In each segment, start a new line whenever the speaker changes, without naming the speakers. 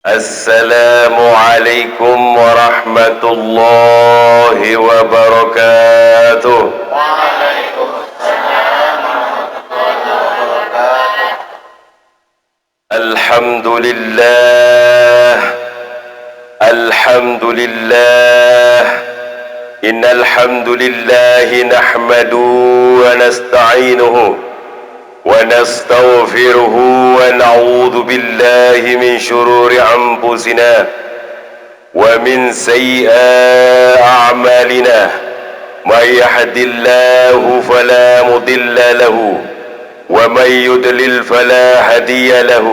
Assalamualaikum warahmatullahi wabarakatuh.
Waalaikumsalam warahmatullahi wabarakatuh.
Alhamdulillah. Alhamdulillah. Innal hamdalillah nahmaduhu wa nasta'inuhu ونستغفره ونعوذ بالله من شرور أنفسنا ومن سيئات أعمالنا من يهد الله فلا مضل له ومن يضلل فلا هادي له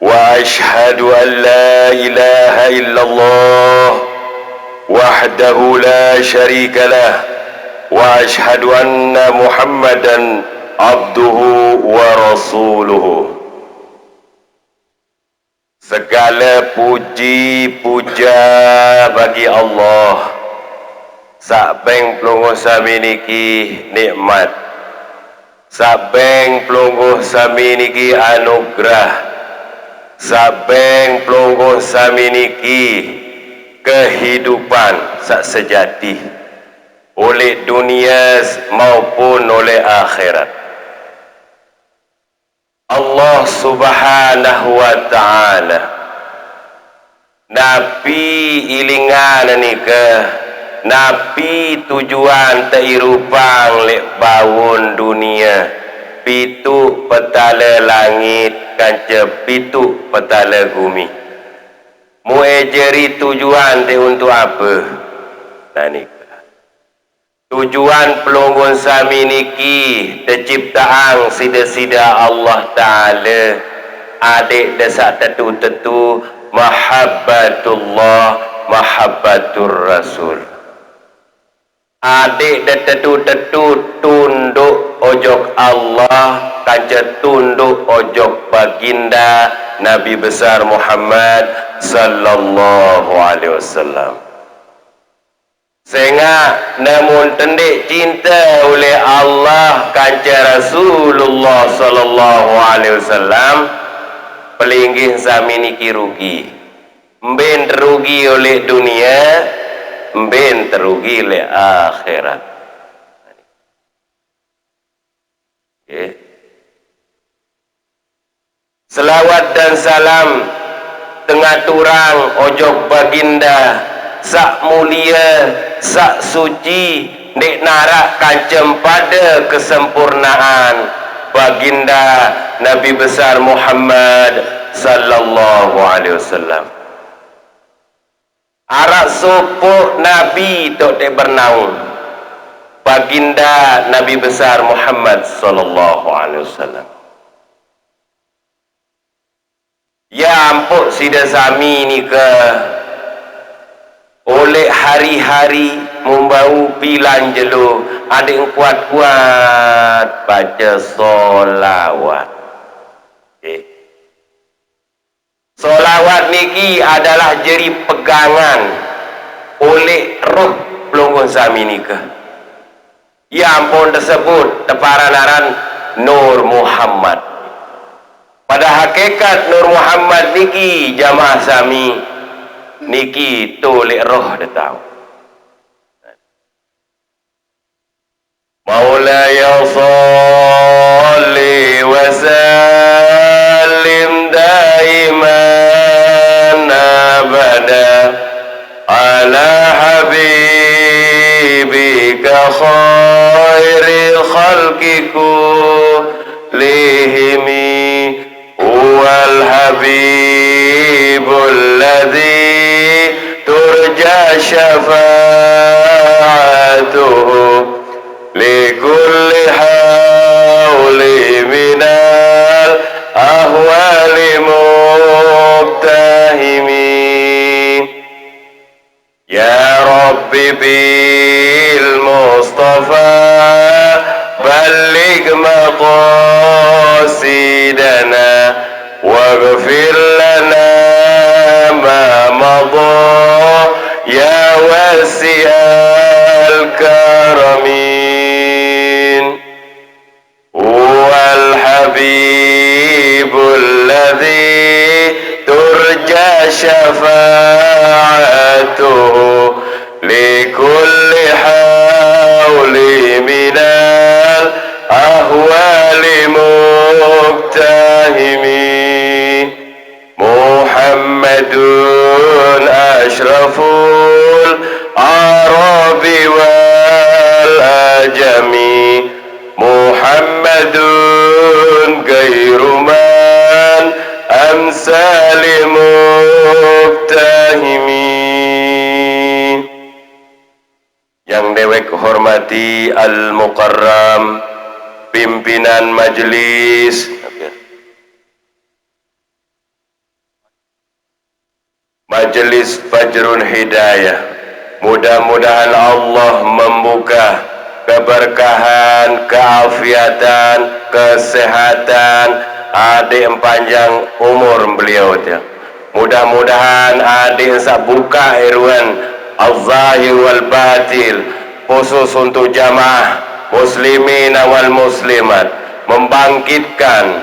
وأشهد أن لا إله إلا الله وحده لا شريك له وأشهد أن محمدا abduhu wa rasuluhu. Segala puji puja bagi Allah. Sabeng pelungguh sami niki nikmat, sabeng pelungguh sami niki anugerah, sabeng pelungguh sami niki kehidupan sak sejati oleh dunia maupun oleh akhirat. Allah subhanahu wa ta'ala Nabi ilingan nikah, Nabi tujuan teirupang lek bawun dunia, pitu petala langit kanca pitu petala bumi. Muejeri tujuan te untuk apa? Nah nikah tujuan pelunggun sami niki terciptaan sida-sida Allah Ta'ala adik desak tetu-tetu mahabbatullah mahabbatur rasul. Adik de tetu-tetu tunduk ojok Allah kanca tunduk ojok baginda Nabi besar Muhammad sallallahu alaihi wasallam. Sehingga namun tendik cinta oleh Allah kanca Rasulullah sallallahu alaihi wasallam pelinggih sami niki rugi. Mben terugi oleh dunia, mben terugi oleh akhirat. Okay. Selawat dan salam tengah turang ojok baginda sak mulia, sak suci, nek narak kancem pada kesempurnaan baginda Nabi besar Muhammad sallallahu alaihi wasallam. Arak sopok Nabi tok te bernaung baginda Nabi besar Muhammad sallallahu alaihi wasallam. Ya ampuk sida sami ni ke oleh hari-hari membau pilan jelo adik kuat-kuat baca solawat. Solawat niki adalah jeri pegangan oleh roh pelungguh sami nikah. Ya ampun tersebut teparanaran Nur Muhammad. Pada hakikat Nur Muhammad niki jamaah sami niki tolek roh dia tahu. Maulaya salli wa sallim daiman abada ala habibika khairil khalqi kullihimi huwal habibul ladzi turja syafa'atuhu likulli hawli minal ahwali mubtahimi. Ya Rabbi bil Mustafa balligh maqasidana waghfir lana ma madha ya wasi'al karamin. Wal habibul ladzi turja بكل حول من الأهوال مقتحم محمد أشرف العرب والأجم محمد غير من أمثال مقتحم. Yang dewek hormati Al-Mukarram, pimpinan majelis Majelis Fajrul Hidayah. Mudah-mudahan Allah membuka keberkahan, keafiatan, kesehatan, adik panjang umur beliau. Mudah-mudahan adik buka irwan al-zahir wal batil, khusus untuk jamaah muslimin wal muslimat, membangkitkan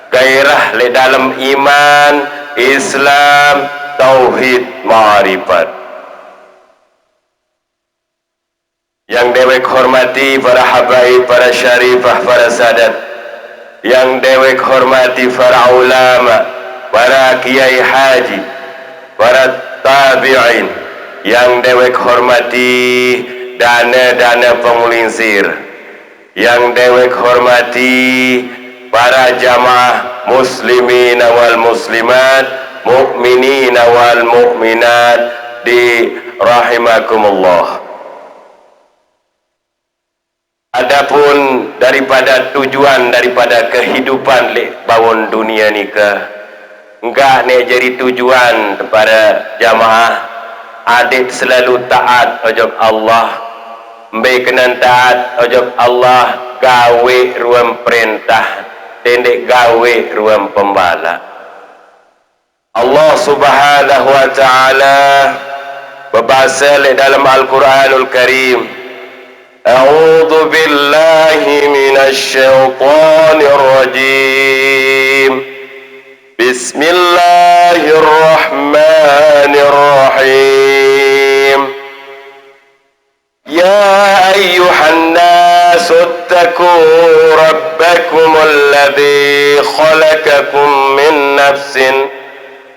gairah di dalam iman, Islam, tauhid, ma'rifat. Yang dewek hormati para habaib, para syarifah, para sadat. Yang dewek hormati para ulama, para kiai haji, para tabi'in. Yang dewek hormati dana-dana pengulinsir. Yang dewek hormati para jamaah muslimin wal muslimat, mukminin wal mukminat, di rahimakumullah. Adapun daripada tujuan daripada kehidupan bawon dunia nikah, enggak ni jadi tujuan kepada jamaah adik selalu taat ojok Allah, mbe kena taat ojok Allah, gawe ruang perintah, tendek gawe ruang pembala. Allah Subhanahu wa taala berbahasa dalam Al-Quranul Karim, A'udzu billahi minasy syaithanir rajim. Bismillahirrahmanirrahim. Ya ayyuhan nas ittaqu rabbakumul ladzi khalaqakum min nafsin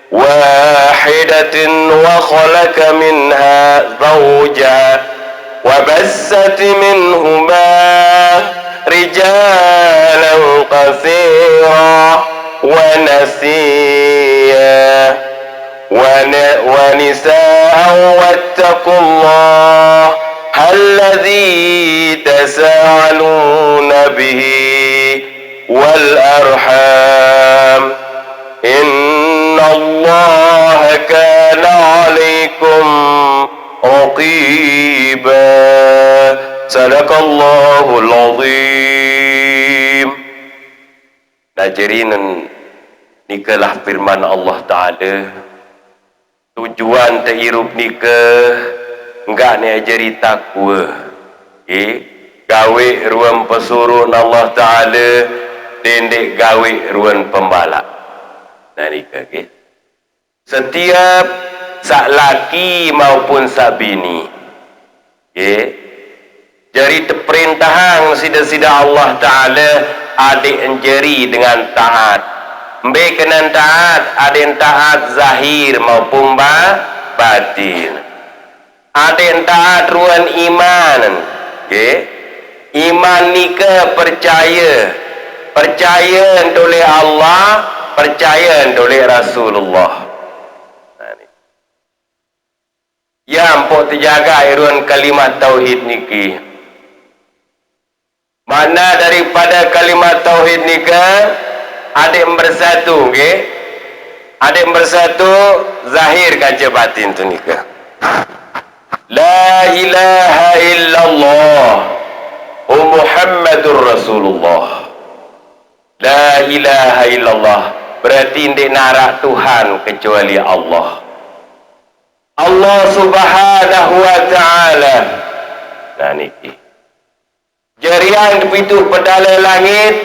wahidatin wa khalaqa minha zawjaha وبثت منهما رجالا كثيرا ونساء واتقوا الله الذي تساءلون به والأرحام إن الله كان عليكم رقيبا. Sadaqallahul azim. Najirin, nikalah firman Allah Ta'ala. Tujuan terhirup nikah enggak ni ajari takwa. Gawe ruang pesuruh Allah Ta'ala, tendek gawe ruang pembalak. Nah nikah setiap sak laki maupun sak bini, jadi perintahan sida-sida Allah Ta'ala adik enjeri dengan taat, mbe kena taat, adik taat zahir maupun batin, adik taat ruan iman. Iman nikah percaya oleh Allah, percaya oleh Rasulullah. Ya ampun terjaga irun kalimat tauhid niki. Mana daripada kalimat tauhid nikah adik bersatu, adik bersatu zahir kaca batin tu nikah. La ilaha illallah Muhammadur Rasulullah. La ilaha illallah berarti tidak narak Tuhan kecuali Allah. Allah Subhanahu wa ta'ala. Nah niki jarian pintu pedala langit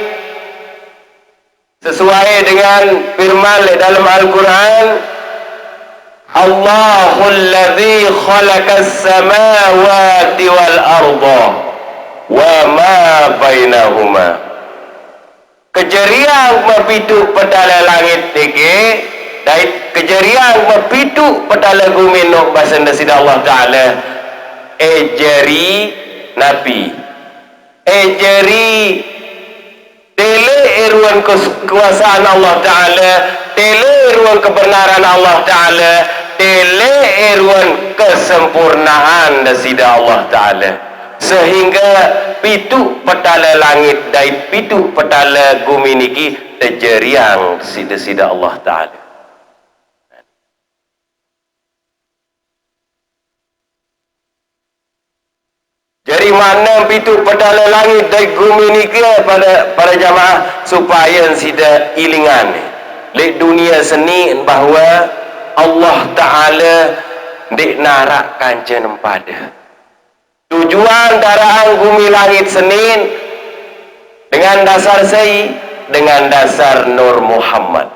sesuai dengan firman dalam Al-Quran, Allahul ladzi khalaqas samawati wal arda wa ma bainahuma. Kejeriang mapitu petala langit niki dai kejeriang mapitu petala bumi no bahasa sida Allah taala ejeri nabi ejeri tele eruan kekuasaan Allah taala tele eruan kebenaran Allah taala tele eruan kesempurnaan sida Allah taala sehingga pitu petala langit dan pitu petala bumi niki terjeriang sida Allah taala. Jadi mana pitu petala langit dan bumi niki pada jamaah supaya sida ilingan lek dunia seni bahawa Allah taala dik narak kanca nempada. Tujuan daraan bumi langit Senin dengan dasar sei dengan dasar Nur Muhammad.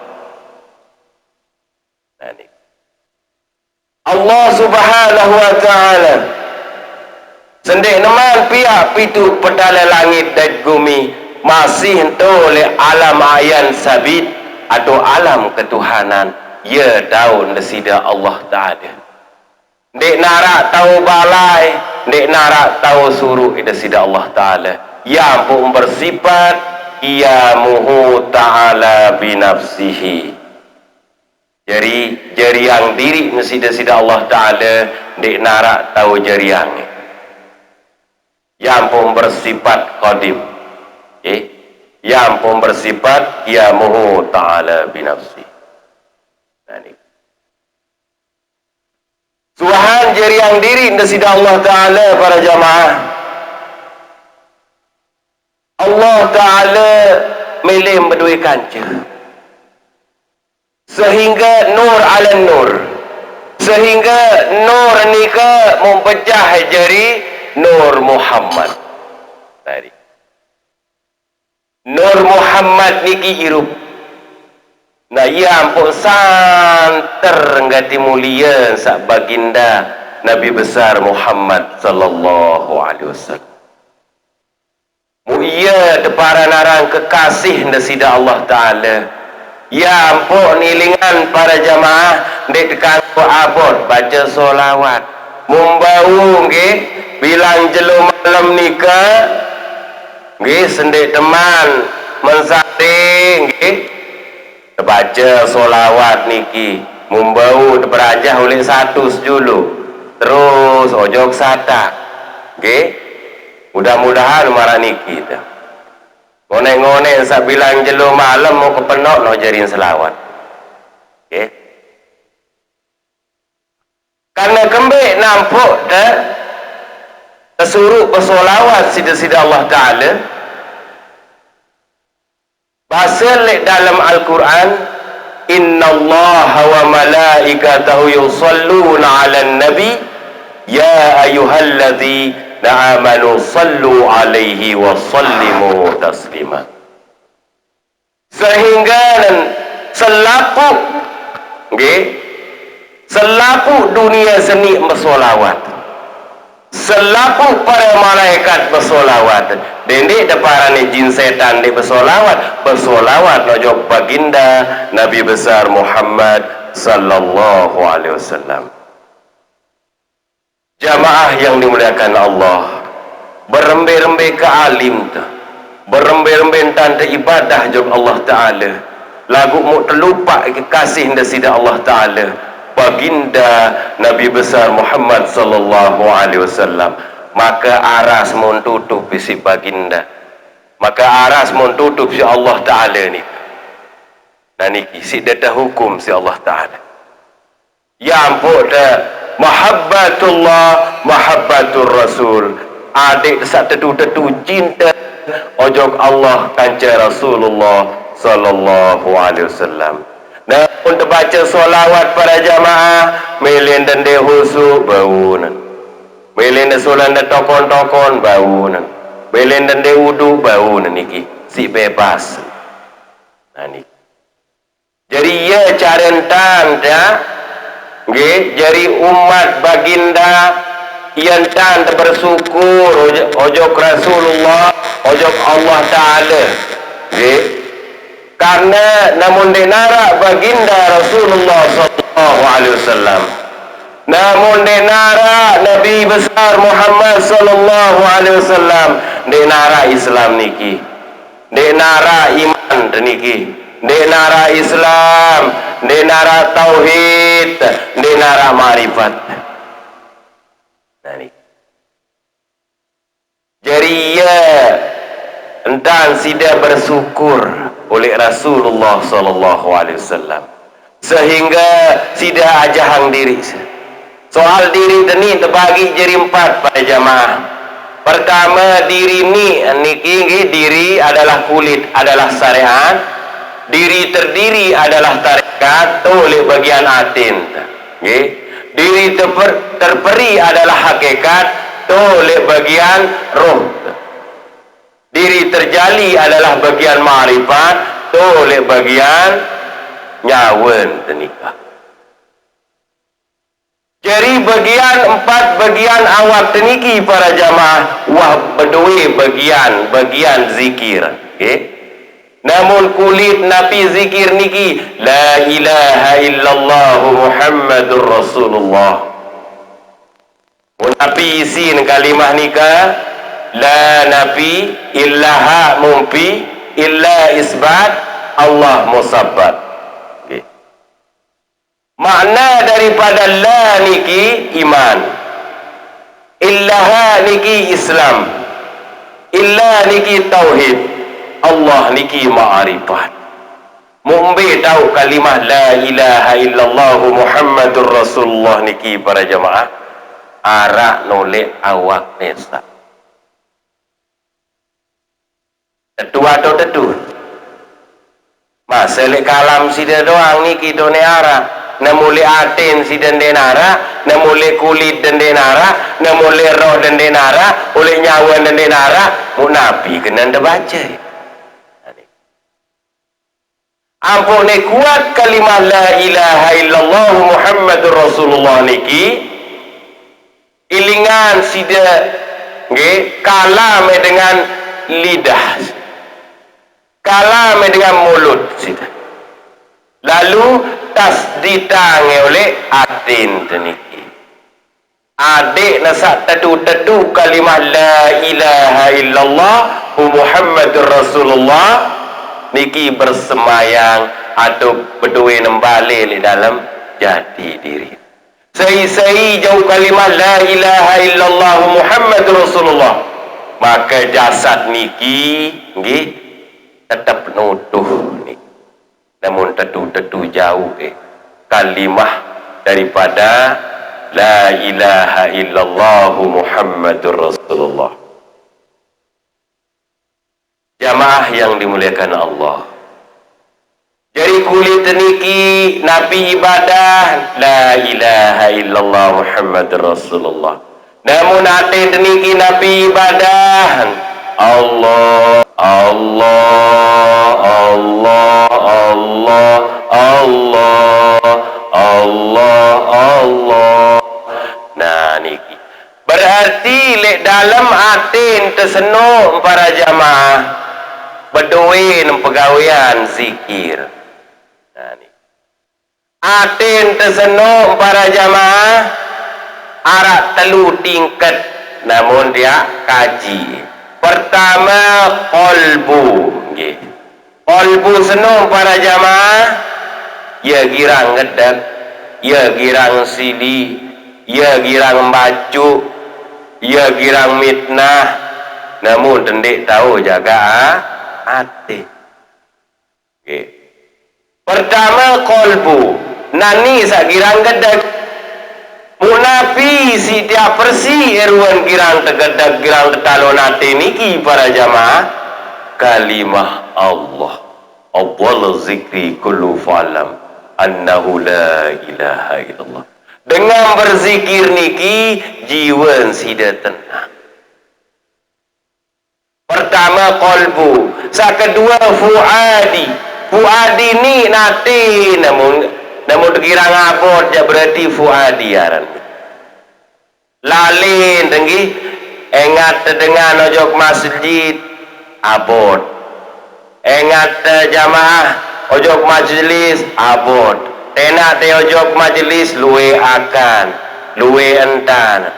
Allah Subhanahu wa taala sendek neman pihak pitu petala langit dan bumi masih oleh alam ayan sabit atau alam ketuhanan ya daun sida Allah taala. Dek narak tahu balai, dek narak tahu suruh ida sida Allah taala. Yang pun bersifat qiyamuhu ta'ala binafsihi. Jadi jeriang diri sida Allah taala dek narak tahu jeriang. Yang pun bersifat qadim. Yang pun bersifat qiyamuhu ta'ala binafsihi. Tuhan jeriang diri sida Allah taala para jamaah. Allah taala milih berdua kanca. Sehingga nur ala nur. Sehingga nur nika mempecah jadi Nur Muhammad. Tadi. Nur Muhammad niki irup. Nah ia ampun santer ngati mulia sak baginda Nabi besar Muhammad sallallahu alaihi wasallam. Mulia deparan arang kekasih sida Allah taala. Ya ampun nilingan para jamaah dek tekan abot baca solawat. Membau nggih bilang jelo malam nikah nggih sendek teman mensate nggih baca solawat niki membau berajah oleh satu sejulu terus ojok sata okay? Mudah-mudahan marah niki ngone-ngone sak bilang jelo malam mau kepenok no jarin selawat okay? Karena kembali nampuk kesuruh bersolawat sida-sida Allah Ta'ala bahasa dalam Al-Quran innallaha wa malaikatahu yusalluna ala nabi ya ayyuhalladzina amanu sallu alaihi wa sallimu taslima. Sehingga selaku selaku dunia seni bersolawat, selaku para malaikat bersolawat, dendek deparane jin setan di bersolawat nojok baginda Nabi besar Muhammad sallallahu alaihi wasallam. Jamaah yang dimuliakan Allah, berembe-rembe ke alim tu, berembe-rembe tanda ibadah jog Allah Taala, lagu mu terlupa kasih sida Allah Taala. Baginda Nabi besar Muhammad sallallahu alaihi wasallam, maka aras mun tutup si baginda, maka aras mun tutup si Allah taala ni. Nah niki si dah hukum si Allah taala. Ya ampun dah mahabbatullah mahabbatur rasul. Adik sak tetu-tetu cinta ojok Allah kanca Rasulullah sallallahu alaihi wasallam. Dan untuk baca solawat para jamaah melin dan dehusu baunan, melin dan solan dan tokon-tokon baunan, melin dan dewudu baunan niki si bebas. Nah niki. Jadi ya carentan dah nggih, jari umat baginda yang can bersyukur ojok Rasulullah, ojok Allah Ta'ala, nggih, karena namun denara baginda Rasulullah sallallahu alaihi wasallam, namun denara Nabi besar Muhammad sallallahu alaihi wasallam, denara Islam niki, denara iman niki, denara Islam, denara tauhid, denara ma'rifat. Nah ni. Jadi ya entan sida bersyukur oleh Rasulullah sallallahu alaihi wasallam sehingga sida ajahang diri. Soal diri teni terbagi jadi 4 pada jamaah. Pertama, diri ni niki diri adalah kulit, adalah syariat. Diri terdiri adalah tarekat oleh bagian atin. Nggih. Diri terperi adalah hakikat oleh bagian roh. Diri terjali adalah bagian ma'rifat oleh bagian nyawan tenikah. Jadi bagian 4 bagian awak teniki para jamaah wah berdua bagian zikir. Okay? Namun kulit nabi zikir niki la ilaha illallah Muhammadur Rasulullah. Nabi isin kalimah nikah la nabi illaha mumpi illa isbat Allah musabbat. Makna daripada la niki iman, illaha niki Islam, illa niki tauhid, Allah niki ma'rifat. Mumbi tahu kalimah la ilaha illallah Muhammadur Rasulullah niki para jamaah arak nolek awak nesa. Tetu atau tetu? Masalah kalam sida doang niki done arak. Namule atin si dendenara, namule kulit dendenara, namule roh dendenara, oleh nyawa dendenara, munabi kena baca. Ampun kuat kalimah la ilaha illallah Muhammadur Rasulullah niki ilingan sida nggih kalam dengan lidah, kalam dengan mulut sida. Lalu tasditange oleh atin teniki. Adik nasak tetu kalimah la ilaha illallah Muhammadur Rasulullah niki bersemayang atau berdua nembali di dalam jati diri. Sei jauh kalimah la ilaha illallah Muhammadur Rasulullah, maka jasad niki nggih tetap nuduh niki. Namun tetu jauh kalimah daripada la ilaha illallah Muhammadur Rasulullah. Jamaah yang dimuliakan Allah, jadi kulit niki nabi ibadah la ilaha illallah Muhammadur Rasulullah. Namun hati niki nabi ibadah Allah Allah Allah Allah Allah Allah Allah. Nah niki berarti lek dalam atin tersenuk para jamaah berdoa pegawaian zikir. Nah niki atin tersenuk para jamaah arak telu tingkat, namun dia kaji. Pertama qalbu nggih. Qalbu senung para jamaah ya girang ngedak, ya girang sili, ya girang bacu, ya girang mitnah, namun tendik tahu jaga hati. Okay. Pertama qalbu nani sak girang gedak munafi si tiap persi eruan girang tegedak girang tetalon hati niki para jamaah kalimah Allah awwal zikri kullu fa'lam annahu la ilaha illallah. Dengan berzikir niki jiwa sida tenang. Pertama qalbu, sak kedua fuadi. Fuadi ni nate namun namun terkira ngabot ja berarti fuadiaran lalin tinggi engat dengan ojok masjid abot engat jamaah ojok majelis abot tenak te ojok majelis luwe akan luwe entan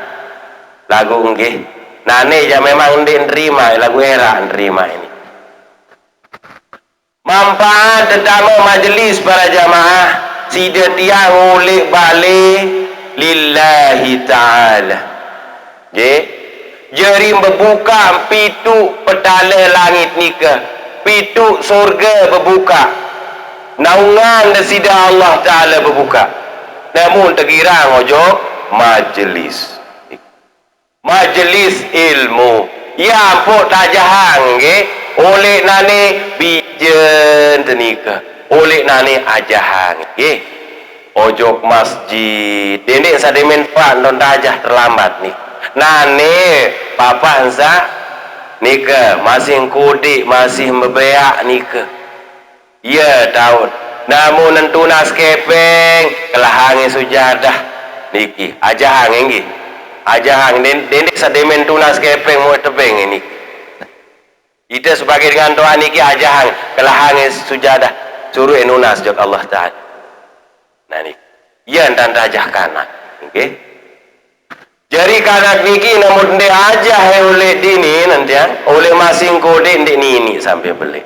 lagu nggih nane ya memang ndek nerima lagu era nerima ini manfaat tetamu majelis para jamaah sida tiang ulik balik lillahi ta'ala jeri berbuka pitu petala langit nikah pitu surga berbuka naungan sida Allah ta'ala berbuka namun terkira ngojok majelis ilmu ya ampun tajahang oleh nane bijen tenika oleh nane ajahang ojok masjid dendek sademen pak non tajah terlambat nih nane papa hansa nika masih kudik masih membeak nika ya tahu namun nentunas kepeng kelahangi sujadah niki ajahang ini ajahang dendek sademen tunas kepeng mau tebeng ini kita sebagai dengan doa niki ajahang kelahangi sujadah suruh enunas jok Allah Ta'ala nah niki iya dan rajah kanak okay? Jadi kanak niki namun de ajah oleh dini nanti ya oleh masing kode ndek nini sampai beli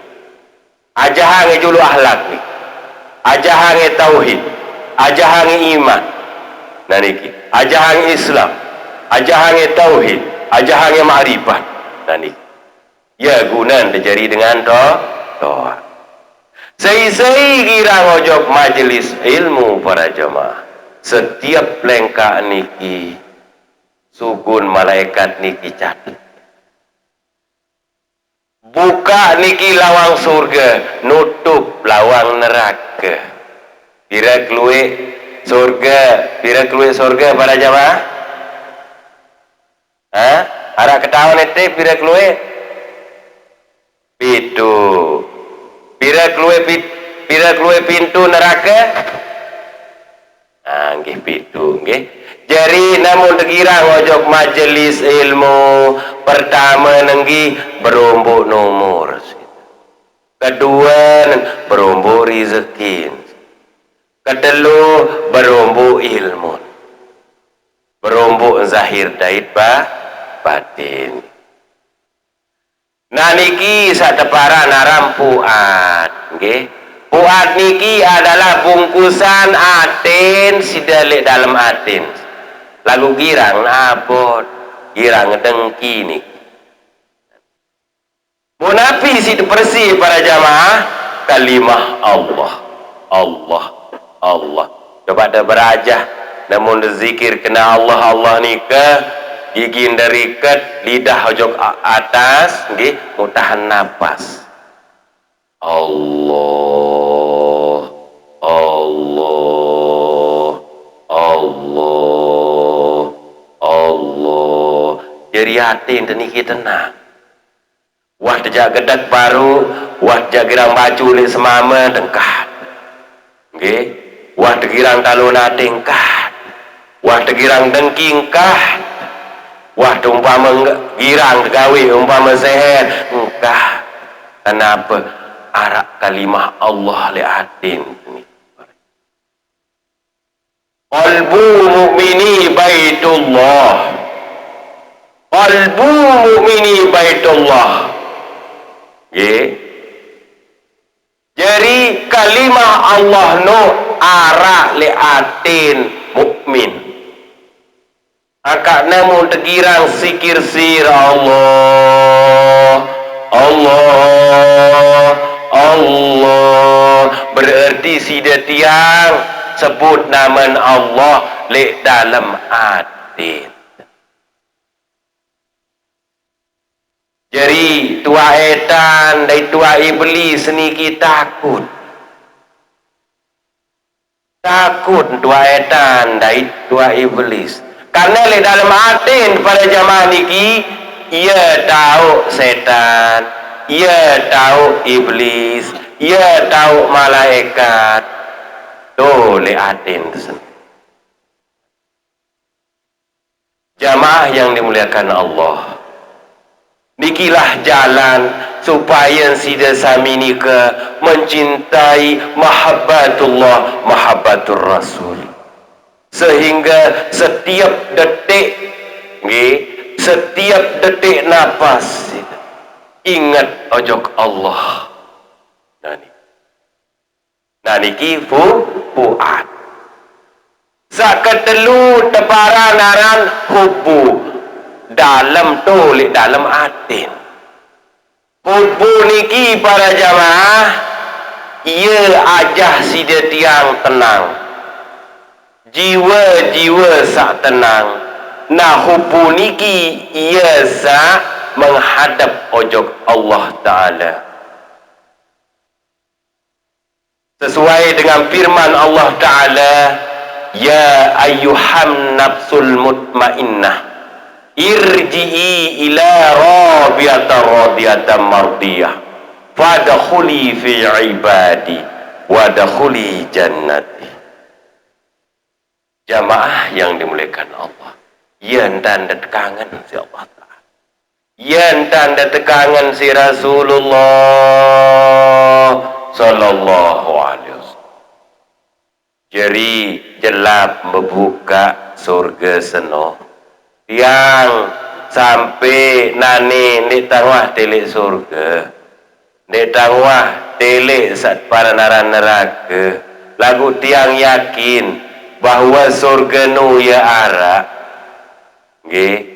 ajahang julu ahlak nih ajahang tauhid ajahang iman nah niki ajahang Islam ajahang tauhid ajahang ma'rifat nah niki ya guna terjadi dengan doa sei-sei kira ngojok majelis ilmu para jamaah setiap lengkak niki sukun malaikat niki catat buka niki lawang surga nutup lawang neraka pira keluwe surga para jamaah harap ketahuan itu pira keluwe pitu pira keluwe pintu neraka nggih pitu nggih jadi namun terkira ngojok majelis ilmu pertama nenggi berombok nomor kedua berombok rezeki kedua berombok ilmu berombok zahir dait batin nah niki satepara naram puat nggih puat niki adalah bungkusan atin sidalik dalam atin lagu girang abot girang dengki niki munafi situ bersih para jamaah kalimah Allah coba ada berajah namun zikir kena Allah nikah gigi dari ket lidah ojok atas nggih mutahan napas Allah jadi hati niki tenang wah dejak gedak baru wah jagirang baju li semama dengkat nggih wah degirang taluna tingkat wah degirang dengkingkah wah umpama girang gawe umpama seher engkah kenapa arak kalimah Allah liatin qalbu mu'mini baitullah qalbu mu'mini baitullah jadi kalimah Allah no arak liatin mukmin akak namun terkirang sikir sir Allah berarti sida tiang sebut nama Allah lek dalam hati jadi tua etan dan tua iblis niki takut tua etan dan tua iblis karena di dalam hati pada jamaah niki ia tahu setan ia tahu iblis ia tahu malaikat Toleh atin tersebut. Jamaah yang dimuliakan Allah, nikilah jalan supaya sida sami nika mencintai mahabbatullah, mahabbatur Rasul, sehingga setiap detik, setiap detik nafas ingat ojok Allah. Niki fuad. Sakatelu teparan aran hubu dalam tolik dalam atin. Hubu niki para jamaah, ia ajah sida tiang tenang, jiwa-jiwa sak tenang. Nah hubu niki ia sak menghadap ojok Allah Ta'ala, sesuai dengan firman Allah Ta'ala, ya ayyuhan nafsul mutmainnah irji'i ila rabbiyata radiyatan mardiyah fadkhuli fi ibadi wadkhuli jannati. Jamaah yang dimuliakan Allah, yang tanda kangen si Allah Ta'ala, yang tanda kangen si Rasulullah sallallahu alaihi wasallam. Jadi jelap membuka surga seno, yang sampai nani di tengah telik surga, di tengah telik sat para neraka. Lagu tiang yakin bahwa surga nu ya arak,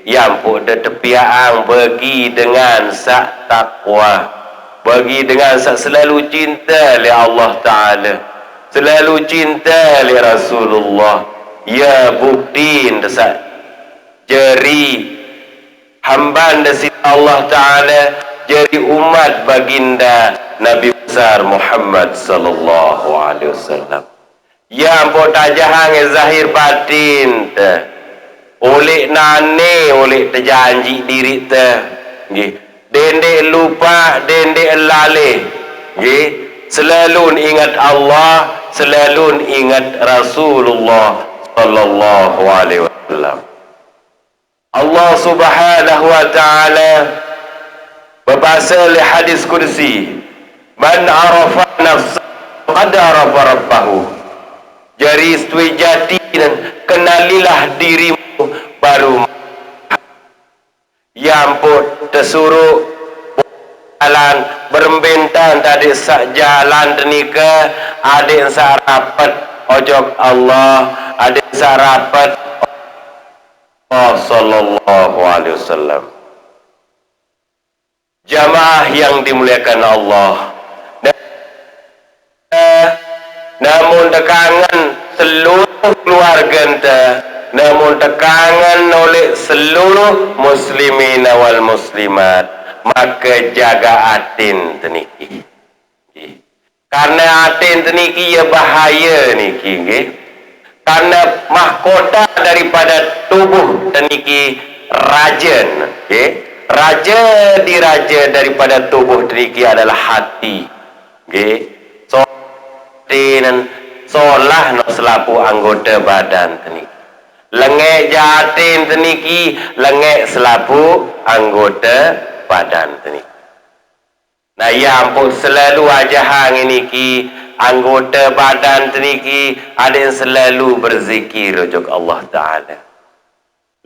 yang pun tepiang bagi dengan sak takwa, bagi dengan sak selalu cinta li Allah Ta'ala, selalu cinta li Rasulullah. Ya buktiin desak jeri hamba desi Allah Ta'ala, jeri umat baginda Nabi besar Muhammad sallallahu alaihi wasallam. Ya ampun tajahang zahir batin oleh nane, oleh terjanji diri dendek lupa, dendek lale, selalu ingat Allah, selalu ingat Rasulullah sallallahu alaihi wasallam. Allah Subhanahu wa taala berbahasa li hadis kursi, man arafa nafsahu qad arafa rabbahu. Jadi istui jati dan kenalilah dirimu baru. Yang pun tersuruh jalan berbentan tadi sak jalan tenika, adik sarapat ojok Allah, adik sarapat Allah sallallahu alaihi wasallam. Jamaah yang dimuliakan Allah, namun tekangan seluruh keluarga enta, namun tekangan oleh seluruh muslimin wal muslimat, maka jaga atin teniki, karena atin teniki ya bahaya niki, karena mahkota daripada tubuh teniki rajen, raja diraja daripada tubuh teniki adalah hati, so dan solah no selaku anggota badan teniki. Lengek jatin teniki, lengek selaku anggota badan teniki. Nah ya ampun selalu aja hang niki anggota badan teniki ada yang selalu berzikir ujug Allah Ta'ala.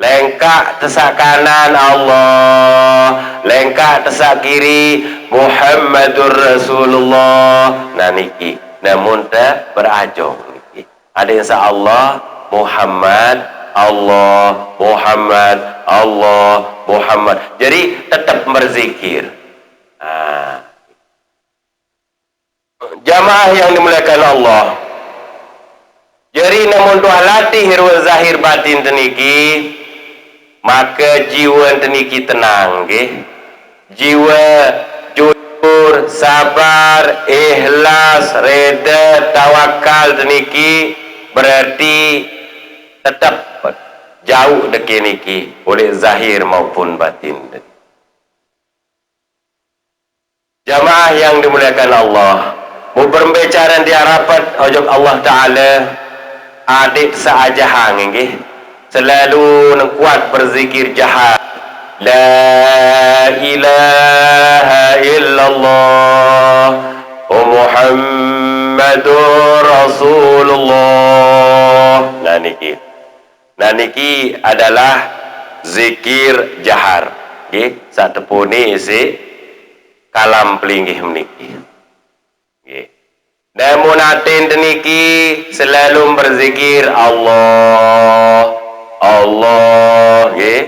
Lengkak tesak kanan Allah, lengkak tesak kiri Muhammadur Rasulullah. Nah niki namun tak berajong niki. Ada yang sa Allah Muhammad, Allah Muhammad, Allah Muhammad. Jadi tetap berzikir. Jamaah yang dimuliakan Allah, jadi namun doa latih hirwa zahir batin teniki, maka jiwa teniki tenang, jiwa jujur, sabar, ikhlas, reda, tawakal teniki, berarti tetap jauh deki niki oleh zahir maupun batin. Jamaah yang dimuliakan Allah, mu berbicara di harapan ojok Allah Ta'ala adik sahaja hang nggih selalu kuat berzikir jahat la ilaha illallah Muhammadur Rasulullah. Nah niki adalah zikir jahar nggih satepune isi kalam pelinggih meniki nggih. Namun atin niki selalu berzikir Allah Allah nggih.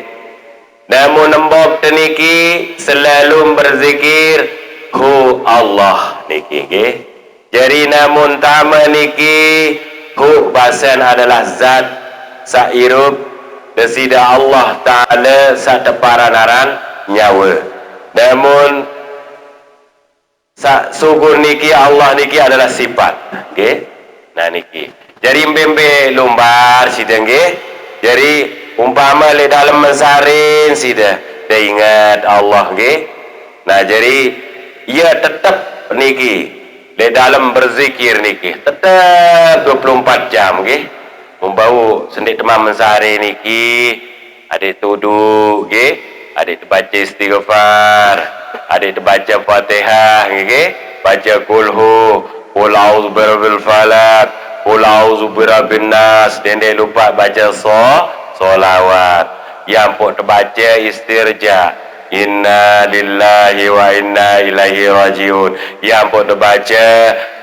Namun nembok niki selalu berzikir hu Allah niki nggih. Jadi namun tama niki hu bahasan adalah zat sairup desida Allah Ta'ala sateparanaran nyawa. Namun sugun niki Allah niki adalah sifat okay? Nah niki jadi mbembe lumbar sida nggih. Jadi umpama le dalam mensarin sida dia ingat Allah nggih. Nah jadi ia tetap niki le dalam berzikir niki tetap 24 jam nggih. Membau sendik temam mensari niki adik tuduk nggih, adik baca istighfar, adik baca Fatihah nggih, baca kulhu, qul a'udzu birabbil falaq, qul a'udzu birabbin nas, dende lupa baca solawat. Yang pok terbaca istirja, inna lillahi wa inna ilaihi rajiun. Yang pok terbaca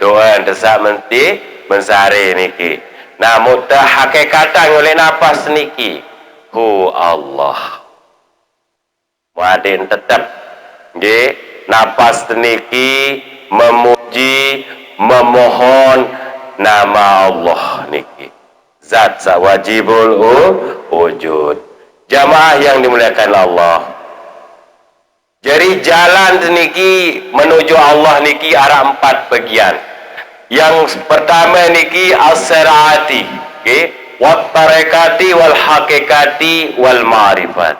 doa desak menti mensari niki. Nah, mudah hakikatan oleh nafas niki hu Allah. Muadin tetap nggih nafas niki memuji memohon nama Allah niki. Zat wajibul wujud. Jamaah yang dimuliakan Allah. Jadi jalan niki menuju Allah niki arah 4 bagian. Yang pertama niki as-sirati okay? Wat tarekati wal hakikati wal ma'rifat.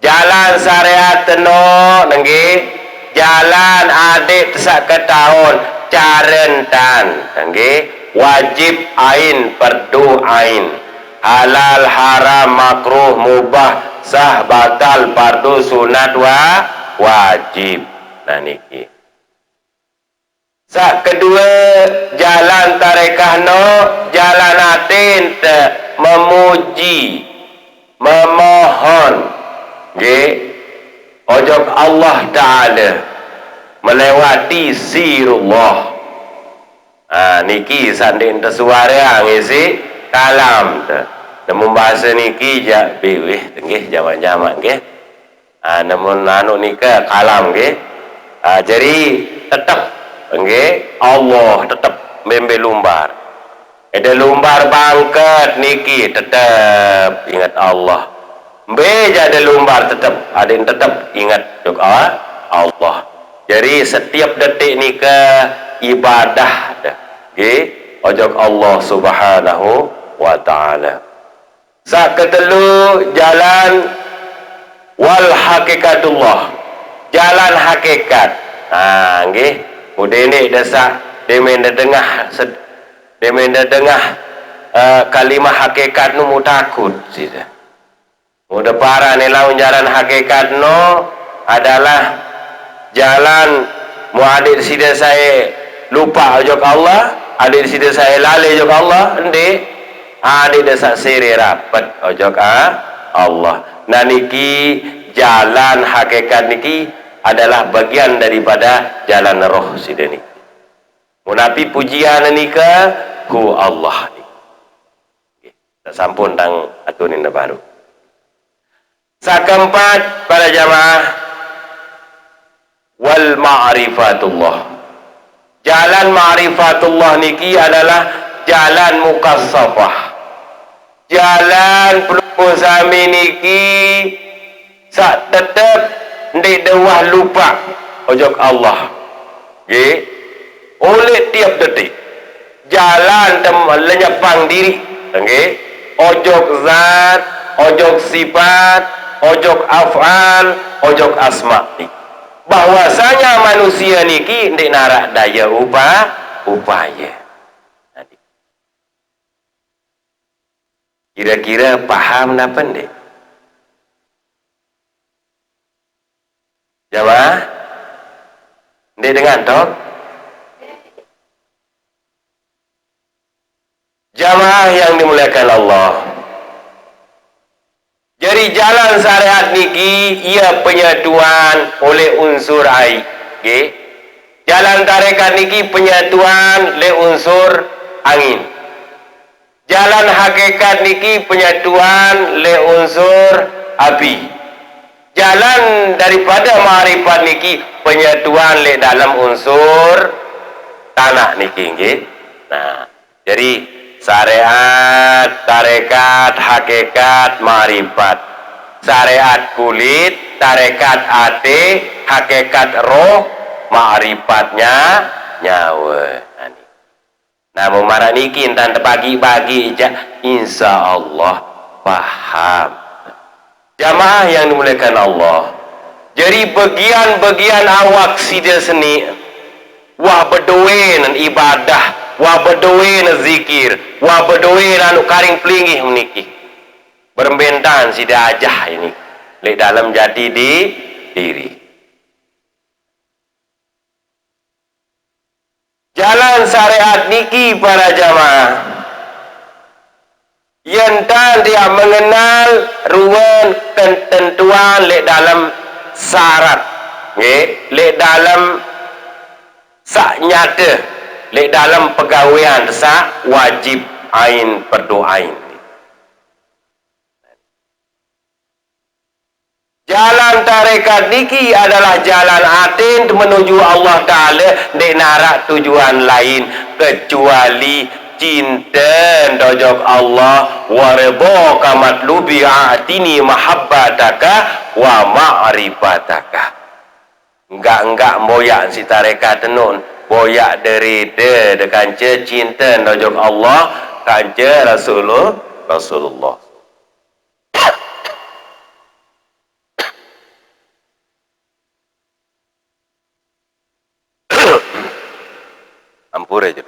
Jalan syariat no nggih, jalan adik tesak ketahun carentan nggih, wajib ain fardu ain, halal haram makruh mubah sah batal fardu sunat wajib. Nah niki sak kedua jalan tarekah no jalan atin memuji memohon nggih ojok Allah Ta'ala melewati sirullah. Niki sanding tersuara ngisi kalam namun bahasa niki ja beweh nggih jaman-jaman nggih. Namun anu nika kalam nggih. Jadi tetap nggih Allah tetap membe lumbar. Ada lumbar bangket niki tetap ingat Allah. Mbe ada lumbar tetap ada yang tetap ingat doa Allah. Jadi setiap detik nika ibadah dah. Nggih ojok Allah Subhanahu wa taala. Sak ketelu jalan wal hakikatullah. Jalan hakikat. Nggih mudene desa demenda dengah kalimah hakikat nu mutakut sida. Muda para ni laun jalan hakikat no adalah jalan muadik sida saya lupa ojok Allah, adik sida saya lalai ojok Allah, ende adik desa siri rapat ojok Allah. Nah niki jalan hakikat niki adalah bagian daripada jalan roh sida niki. Munapi pujian nika ku Allah niki. Sampun tang atunin baru. Sakeempat para jamaah wal ma'rifatullah. Jalan ma'rifatullah niki adalah jalan mukassafah. Jalan pelupur sami niki sak tetep ndek dewah lupa ojok Allah. Nggih. Oleh tiap detik jalan lenyapang diri nggih. Ojok zat, ojok sifat, ojok af'al, ojok asma. bahwasanya manusia niki ndek narak daya upaya. Kira-kira paham napa ndek? Jamaah? Ndek dengan tok? Jamaah yang dimuliakan Allah. Jadi jalan syariat niki ia penyatuan oleh unsur air. Okay? Jalan tarekat niki penyatuan oleh unsur angin. Jalan hakikat niki penyatuan oleh unsur api. Jalan daripada ma'rifat niki penyatuan oleh dalam unsur tanah niki. Okay? Nah, jadi syariat, tarekat, hakikat, ma'rifat. Syariat kulit, tarekat hati, hakikat roh, ma'rifatnya nyawa. Nah, memarah niki entan bagi-bagi je, insya Allah paham. Jamaah yang dimuliakan Allah. Jadi bagian-bagian awak sida seni, wah berdoa ibadah, wah berdoa zikir, wah berdoa anu karing pelingih meniki berbentan sida ajah ini lek dalam jati di diri. Jalan syariat niki para jamaah yang dia mengenal ruang ketentuan lek dalam syarat, lek dalam sak nyata, lek dalam pegawaian sak wajib ain perdoain. Jalan tarekat niki adalah jalan atin menuju Allah Ta'ala di narak tujuan lain kecuali cinta dojok Allah wa ridha kamatlubi atini mahabbataka wa ma'rifataka. Enggak boyak si tarekat tenun, boyak derida de kanca cinta dojok Allah kanca Rasulullah. Ampura je.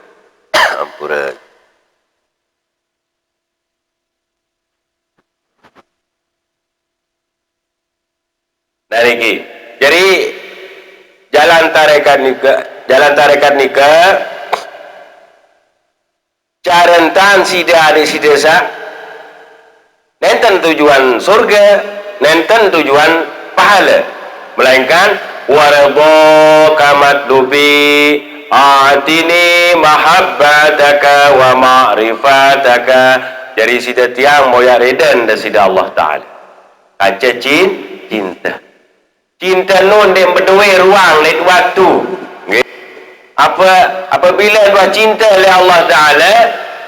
Ampura. Nah niki. Jadi jalan tarekat nika carentan sida ada sida sak nenten tujuan surga, nenten tujuan pahala, melainkan waradha kamatlubi atini mahabbataka wa ma'rifataka. Jadi sida tiang moya reden dan sida Allah Ta'ala kaca cinta nun dia berdua ruang lek waktu. Apabila dua cinta oleh Allah Ta'ala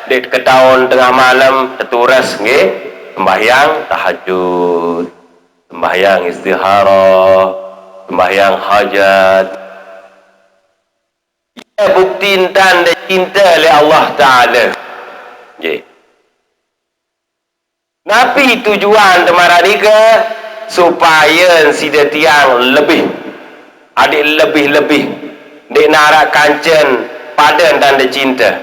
di ketahun tengah malam terturas sembahyang tahajud, sembahyang istikharah, sembahyang hajat. Bukti tanda cinta oleh Allah Ta'ala. Napi tujuan temara nika supaya sida tiang lebih adik lebih dek narak kancen padan tanda cinta.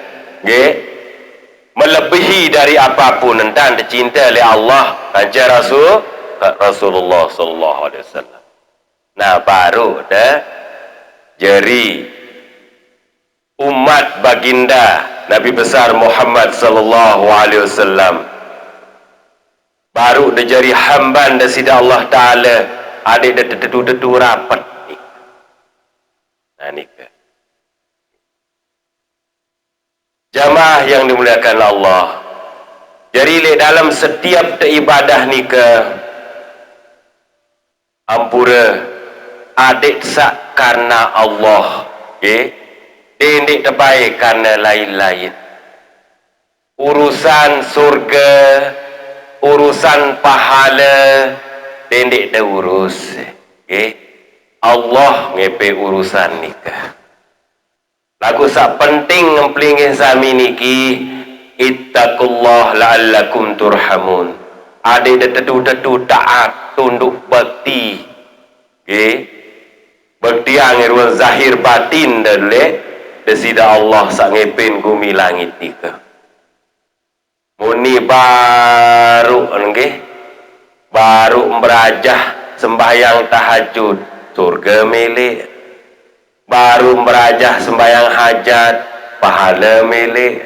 Melebihi dari apapun tanda cinta oleh Allah kanca Rasulullah sallallahu alaihi wasallam. Nah, baru dah jeri umat baginda Nabi besar Muhammad sallallahu alaihi wasallam baru dah jari hamban dah sida Allah Ta'ala adik dah tetu rapat. Nah nikah jamaah yang dimuliakan Allah. Jadi dalam setiap ibadah nikah ampura adik sak karena Allah, Dendik terbaik karena lain-lain. Urusan surga, urusan pahala, dendik dah urus. Allah ngepe urusan nikah. Lagu sak penting ngempelingin sami niki, ittaqullah la'allakum turhamun. Ada tetu taat, tunduk bakti. Bertiang irwan zahir batin dan le desida Allah sangepin gumi langit nika. Muni baru nggih baru merajah sembahyang tahajud surga milik, baru merajah sembahyang hajat pahala milik.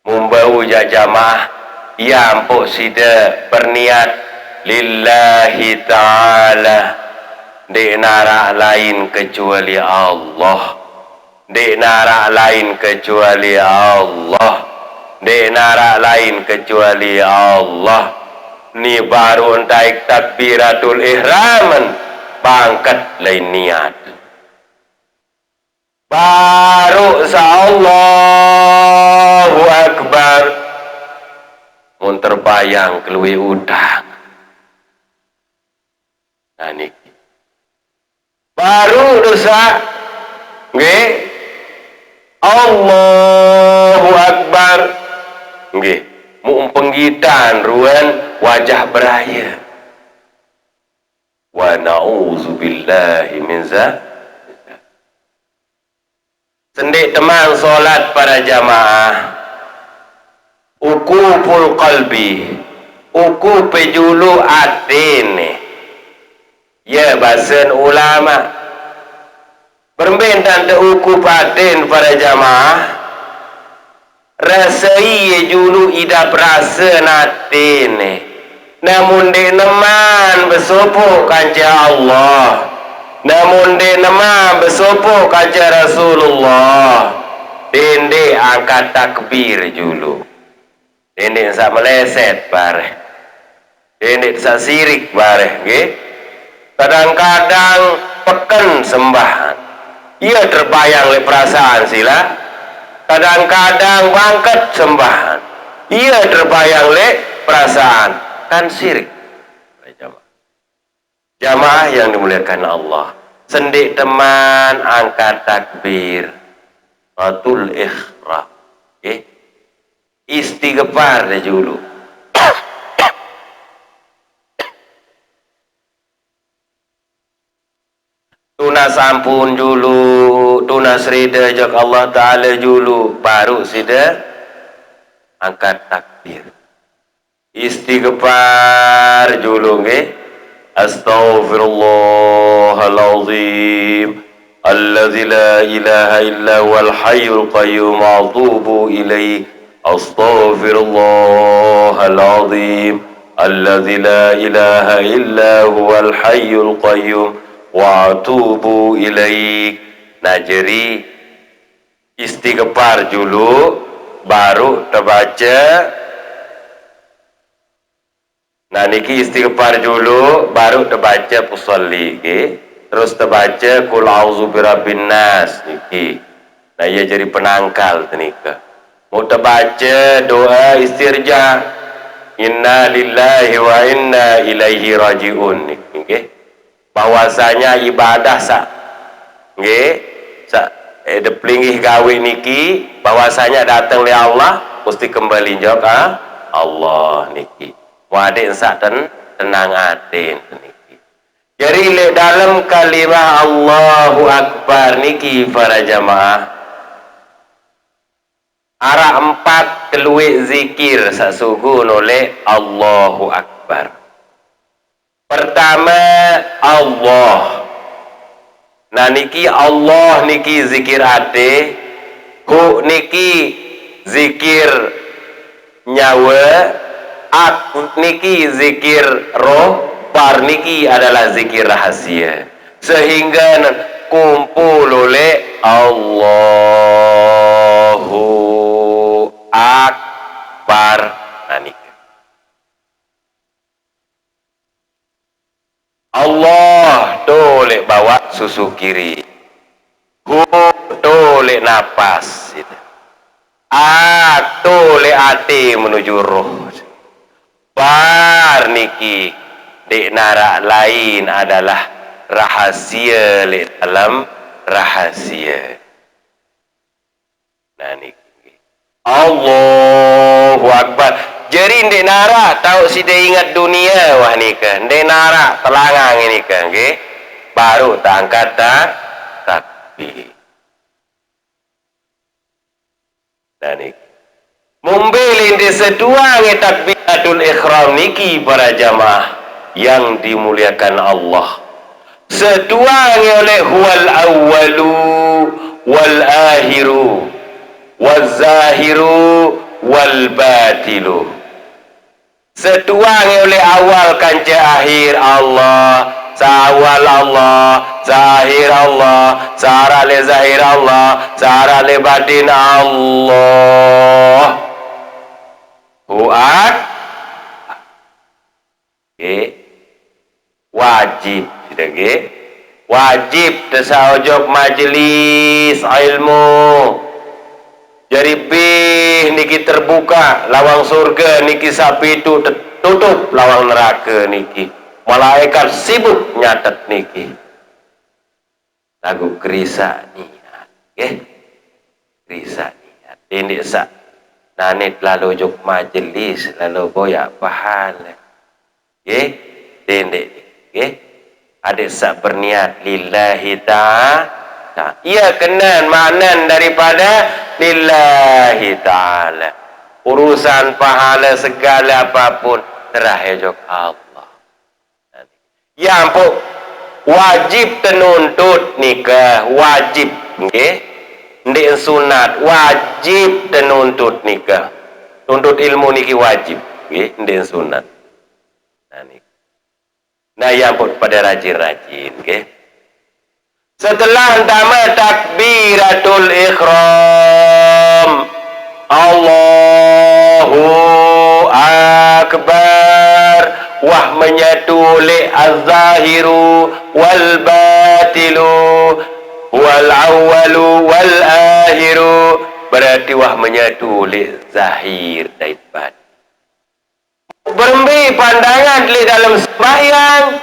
Mumbau jamaah ya empuk sida berniat lillahi ta'ala di nara lain kecuali Allah, di nara lain kecuali Allah, di nara lain kecuali Allah. Ni baruentaik takbiratul ihram bangkat lain niat baru Allahu Akbar mun terbayang keluwe udang. Nah niki baru dosa nggih Allahu Akbar nggih mu penggitan ruan wajah beraya wa na'udzubillahi min sendik teman solat para jamaah ukupul qalbi ukup julu atine ya bahasan ulama berbentan te ukup atin para jamaah rasai julu idap rasa natine namun di neman bersopo kanca Allah, namun di nama bersopo kaca Rasulullah. Dende angkat takbir dulu. Dende sa meleset bare. Dende sa sirik bare, nggih. Kadang-kadang peken sembahan. Ia terbayang oleh perasaan sila. Kadang-kadang bangkat sembahan. Ia terbayang oleh perasaan. Kan sirik. Jamaah yang dimuliakan Allah, sendik teman angkat takbir atul ikhram istighfar dulu tunas ampun dulu, tunas rida jak Allah Ta'ala dulu, baru sida angkat takbir istighfar dulu nggih. Astaghfirullahaladzim alladzi la ilaha illa huwal hayyul qayyum atubu ilaih. Astaghfirullahaladzim alladzi la ilaha illa huwal hayyul qayyum wa atubu ilaih. Nah jadi istighfar dulu baru terbaca. Nah niki istighfar dulu baru terbaca pusolli terus terbaca kul a'udzu birabbin nas niki. Nah ia jadi penangkal tenika. Mau terbaca doa istirja inna lillahi wa inna ilaihi rajiun niki nggih. Bahwasanya ibadah sa nggih sa deplinggih gawe niki bahwasanya datang oleh Allah mesti kembali jawab Allah niki. Wadik saten tenang atin niki. Jadi le dalam kalimah Allahu Akbar niki para jamaah arah 4 keluwe zikir sasugun oleh Allahu Akbar. Pertama Allah. Nah niki Allah niki zikir ate, hu niki zikir nyawa, ak niki zikir roh, bar niki adalah zikir rahasia. Sehingga kumpul oleh Allahu Akbar. Nah niki Allah tolek bawa susu kiri, hu tolek napas, ak tolek hati menuju roh. Bar niki di nara lain adalah rahasia li dalam rahasia. Nah niki Allahu Akbar. Jadi di nara tahu si dia ingat dunia wah nikah. Di nara telangang ini kan, nggih. baru tak angkat takbir. Dan ini membeli di sedua takbiratul ihram niki para jamaah yang dimuliakan Allah. Sedua oleh huwal awwalu wal akhiru wal zahiru wal batilu. Sedua oleh awal kanca akhir Allah, sawal Allah, zahir Allah, sara le zahir Allah, sara le batin Allah. Huat wajib tidak wajib tasawuf majlis ilmu. Jadi bih niki terbuka lawang surga niki sapi itu tutup lawang neraka niki. Malaikat sibuk nyatet niki. Lagu kerisa niat, kerisa niat. Ini sak nanit lalu juk majlis lalu boyak pahala. Dendek, adik sak berniat lillahi ta'ala. Ia kenal makna daripada lillahi ta'ala. Urusan pahala segala apapun terakhir jok Allah. Ya ampun, wajib tenuntut nikah, wajib, ndik sunat, wajib tenuntut nikah. Tuntut ilmu niki wajib, ndik sunat. Nah, ya ampun pada rajin-rajin, Setelah tamat takbiratul ihram, Allahu akbar, wah menyatu li az-zahiru wal batilu wal awwalu wal akhiru, berarti wah menyatu li zahir dan batin. Berhenti pandangan di dalam sembahyang,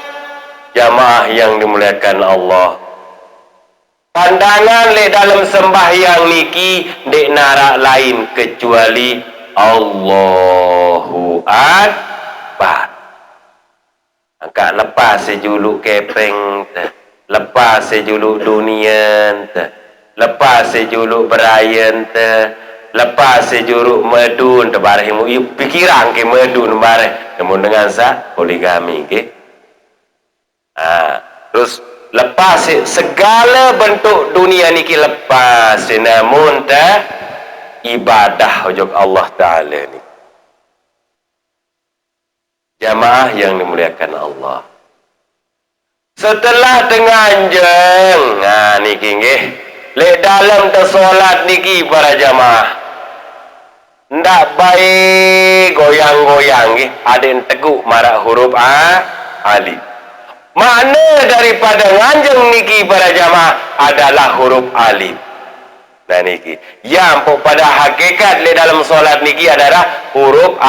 jamaah yang dimuliakan Allah. Pandangan le dalam sembahyang niki dek narak lain kecuali Allahu Akbar. Angkat lepas sejuluk kepeng, lepas sejuluk dunia, lepas sejuluk berayan, lepas sejuluk medun, tebareh mu pikiran ke medun bareh, namun dengan sah poligami ke. Terus lepas segala bentuk dunia niki lepas, namun tak ibadah ujug Allah Ta'ala ni. Jamaah yang dimuliakan Allah. Setelah tenganjeng, niki nggih, le dalam tersolat niki para jamaah. Ndak baik goyang-goyang nggih, ada yang teguk marah huruf alif. Makna daripada nganjeng niki para jamaah adalah huruf alif. Nah niki, yang pada hakikat di dalam solat niki adalah huruf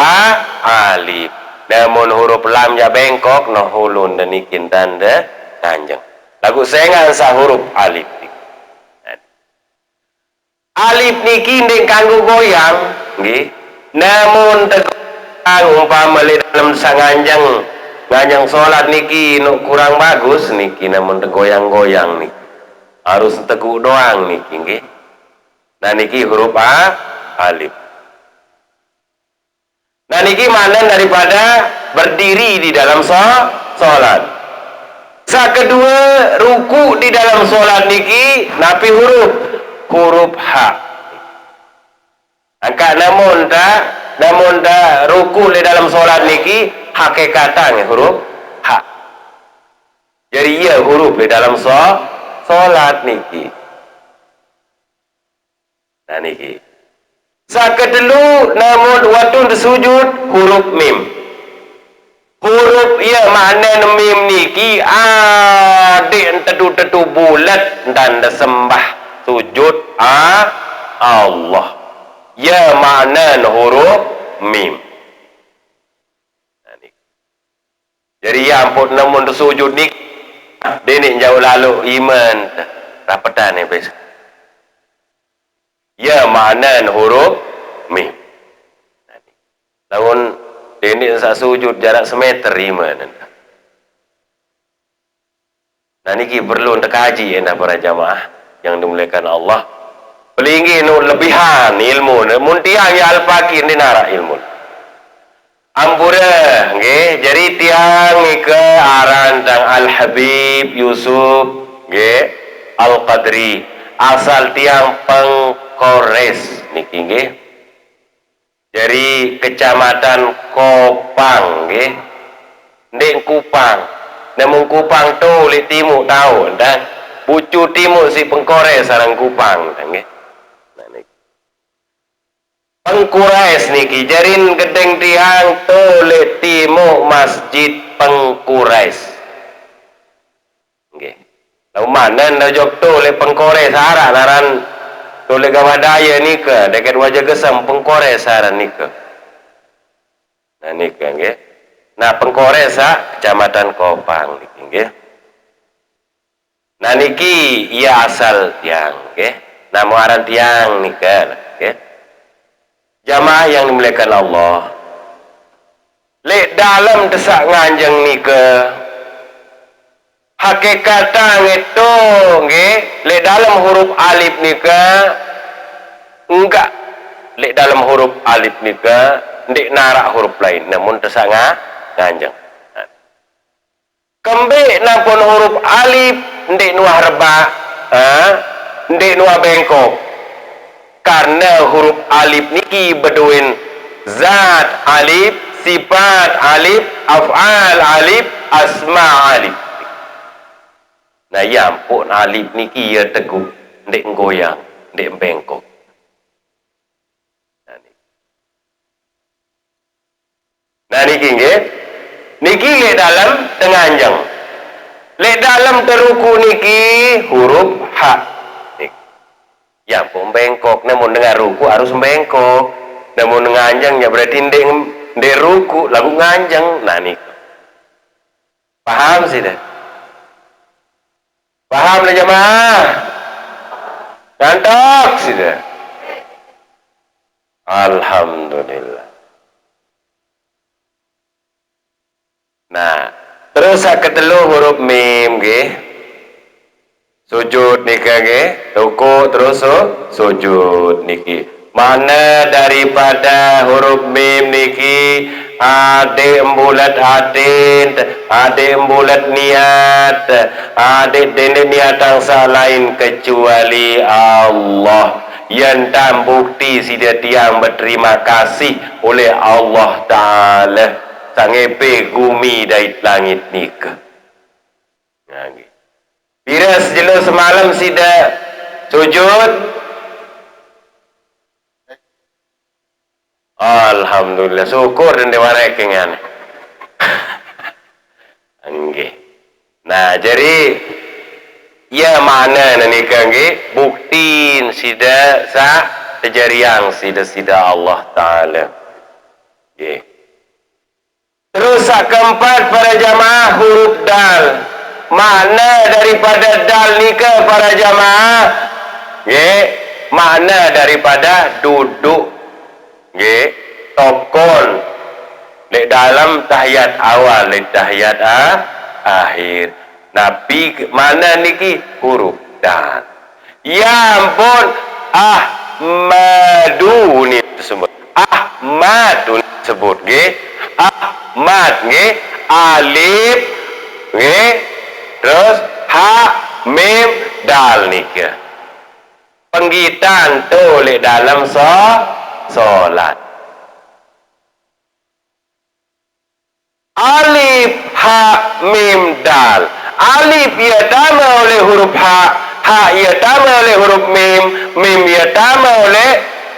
alif. Namun huruf lam ya bengkok, no hulun dan nikin tanda nganjeng. Lagu sengan sa huruf alif. Alif niki ndek kanggo goyang, nggih. Namun tegang umpama di dalam sanganjeng ngajang sholat niki no kurang bagus niki, namun goyang-goyang niki harus teguk doang niki nggih. Nah niki huruf alif. Nah niki mana daripada berdiri di dalam sholat. Sa kedua ruku di dalam sholat niki napi huruf H. Angkat namun dah ruku di dalam sholat niki hakikatan huruf H. Jadi ia huruf di dalam sholat niki. Nah niki. Sakedelu namun waktu sujud huruf mim. Huruf ia makna mim niki adik tedu-tedu bulat dan sembah sujud Allah. Ya makna huruf mim. Jadi ya ampun namun sujud ni denik jauh lalu iman rapetan ni bes. Ya makna huruf mim. Namun denik sa sujud jarak semeter iman. Nah niki perlu untuk kaji ya para jamaah yang dimuliakan Allah. Pelinggi nu lebihan ilmu, mun tiang ya al-fakir ni nara ilmu. Ampura, nggih, jadi tiang ke aran tang Al-Habib Yusuf, nggih, Al-Qadri, asal tiang Pengkores niki nggih. Dari kecamatan Kopang, nggih. Ndek Kupang. Namun Kupang tu li timu tahu, dan pucu timu si Pengkores sarang Kupang, nggih. Pengkurais niki jarin gedeng tiang tole timu masjid Pengkurais. Nggih. Lau mana nda jok tole Pengkurais hara naran tole gawadaya nika dekat wajah gesem Pengkurais hara nika. Nah nika nggih. Nah Pengkurais kecamatan Kopang niki nggih. Nah niki ia asal tiang nggih. Nah muaran tiang nika nggih. Jamaah yang dimuliakan Allah, lek dalam desak nganjeng nika hakikatan itu nggih, lek dalam huruf alif nika enggak, lek dalam huruf alif nika ndik narak huruf lain, namun desak nganjeng. Kembali nampun huruf alif ndik nuah reba, ndik nuah bengkok. Karena huruf alif niki beduin zat alif, sifat alif, af'al alif, asma alif. Nah ya ampun alif niki ya teguh, ndek goyang, ndek bengkok. Nah niki nggih. Niki lek dalam tenganjang. Lek dalam teruku niki huruf ha. Ya ampun bengkok, namun dengar ruku harus bengkok. Namun nganjangnya berarti ndek ruku lagu nganjang. Nah nih. Paham sih dah? Paham lah jemaah? Ngantok sih dah. Alhamdulillah. Nah, terus ketelu huruf mim nggih. Sujud nika nggih, ruku terus sujud niki. Mana daripada huruf mim niki ade embulat atin, ade embulat niat, ade dene niatang lain kecuali Allah. Yang tam bukti sida tiang berterima kasih oleh Allah Ta'ala sangepe gumi dari langit nika. Nah, bila sejelo semalam sida sujud, alhamdulillah syukur dan dewana kengan. Nggih. Nah, jadi ya mana nanika nggih buktiin sida sa tejariang sida Allah Taala. Nggih. Terus keempat para jamaah huruf dal. Makna daripada dal nika para jamaah nggih, makna daripada duduk nggih, tokon lek dalam tahiyat awal, lek tahiyat akhir. Nabi mana niki huruf dal. Ya ampun, Ahmadu ni disebut. Ahmadu disebut nggih. Ahmad nggih, alif nggih, terus ha mim dal nika. Penggitan tu le dalam solat. Alif ha mim dal. Alif ia tambah oleh huruf ha ia tambah oleh huruf mim ia tambah oleh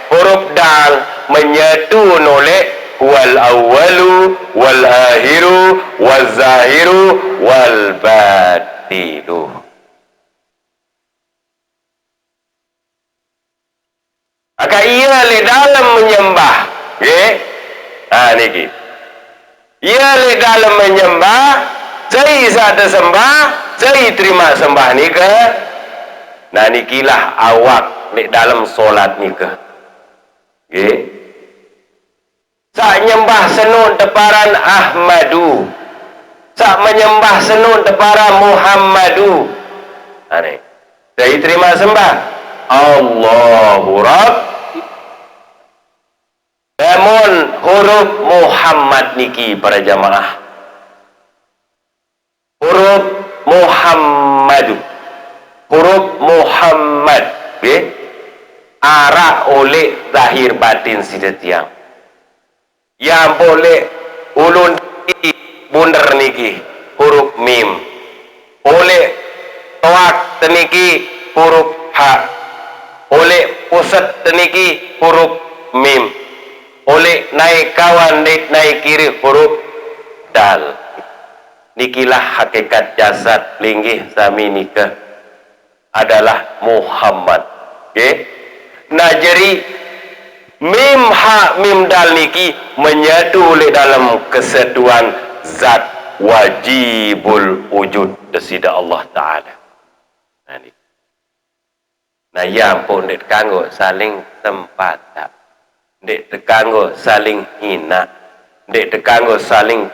huruf dal, menyatu oleh wal awwalu wal akhiru wal zahiru wal batinu. Maka ia le dalam menyembah, nggih. Niki. Ia le dalam menyembah, saya sada sembah, saya terima sembah nika. Nah nikilah awak le dalam solat nika. Nggih. Sak nyembah senun teparan Ahmadu. sak menyembah senun tepara Muhammadu. Ane. Dari terima sembah Allahu Rabb. Namun huruf Muhammad niki para jamaah. Huruf Muhammadu. Huruf Muhammad. Arah oleh zahir batin sidetiang. Yang boleh ulun bundar niki huruf mim. Oleh toak teniki huruf ha. Oleh pusat teniki huruf mim. Oleh naik kawan naik kiri huruf dal. Nikilah hakikat jasad linggih sami nikah adalah Muhammad. Nah jadi mim ha mim dal niki menyatu oleh dalam kesatuan zat wajibul wujud desida Allah Ta'ala. Nah yang pun dek kanggo saling tempata, dek tekanggo saling hina, dek tekanggo saling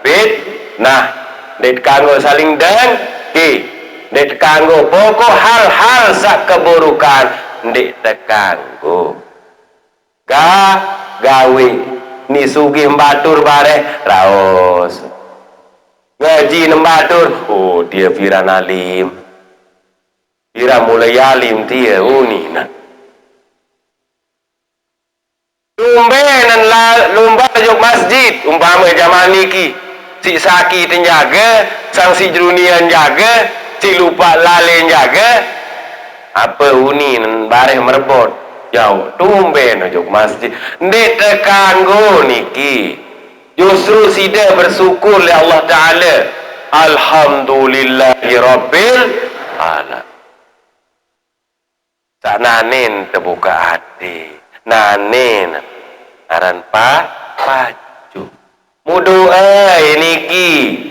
nah dek tekanggo saling dengki, dek tekanggo pokok hal-hal sak keburukan dek tekanggo gawe ni sugih mbatur bareh raos ngaji nembatur oh dia viran alim vira mulai alim dia unina lumba jok masjid umpama jamaah niki si saki tenjaga sang si jerunian jaga si lupa lale jaga apa unin bareh merebot jauh tumben jok masjid ndek tekanggo niki justru sida bersyukur li Allah Ta'ala alhamdulillahi rabbil alamin sak nanin terbuka hati nanin aran paju mudu niki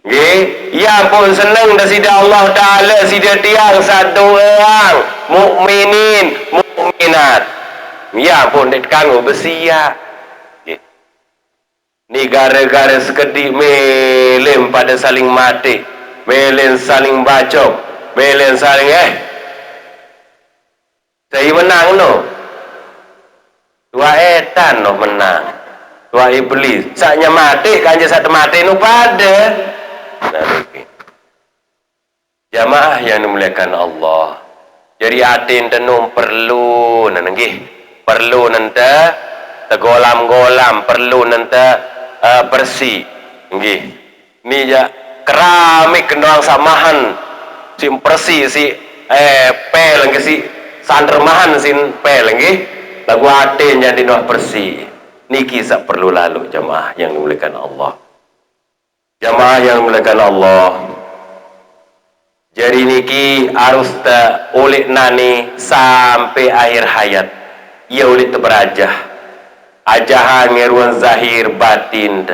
nggih ya pun seneng dah sida Allah Ta'ala sida tiang satu orang mukminin mukminat ya pun dek kanggo besia ni gara-gara sekedik melem pada saling mati melem saling bacok melem saling saya menang no tua etan no menang tua iblis saknya mati kanja satu mati no pada jamaah yang dimuliakan Allah jadi atin tenung perlu nanggih perlu nanti tegolam-golam perlu nanti bersih nggih ni ja keramik kendang samahan sim bersih si pel nggih si sandermahan sin pel nggih lagu atin jadi noh bersih niki sak perlu lalu jamaah yang dimuliakan Allah jamaah yang dimuliakan Allah jadi niki harus oleh nani sampai akhir hayat ia oleh terberajah ajahan ngeruan zahir batin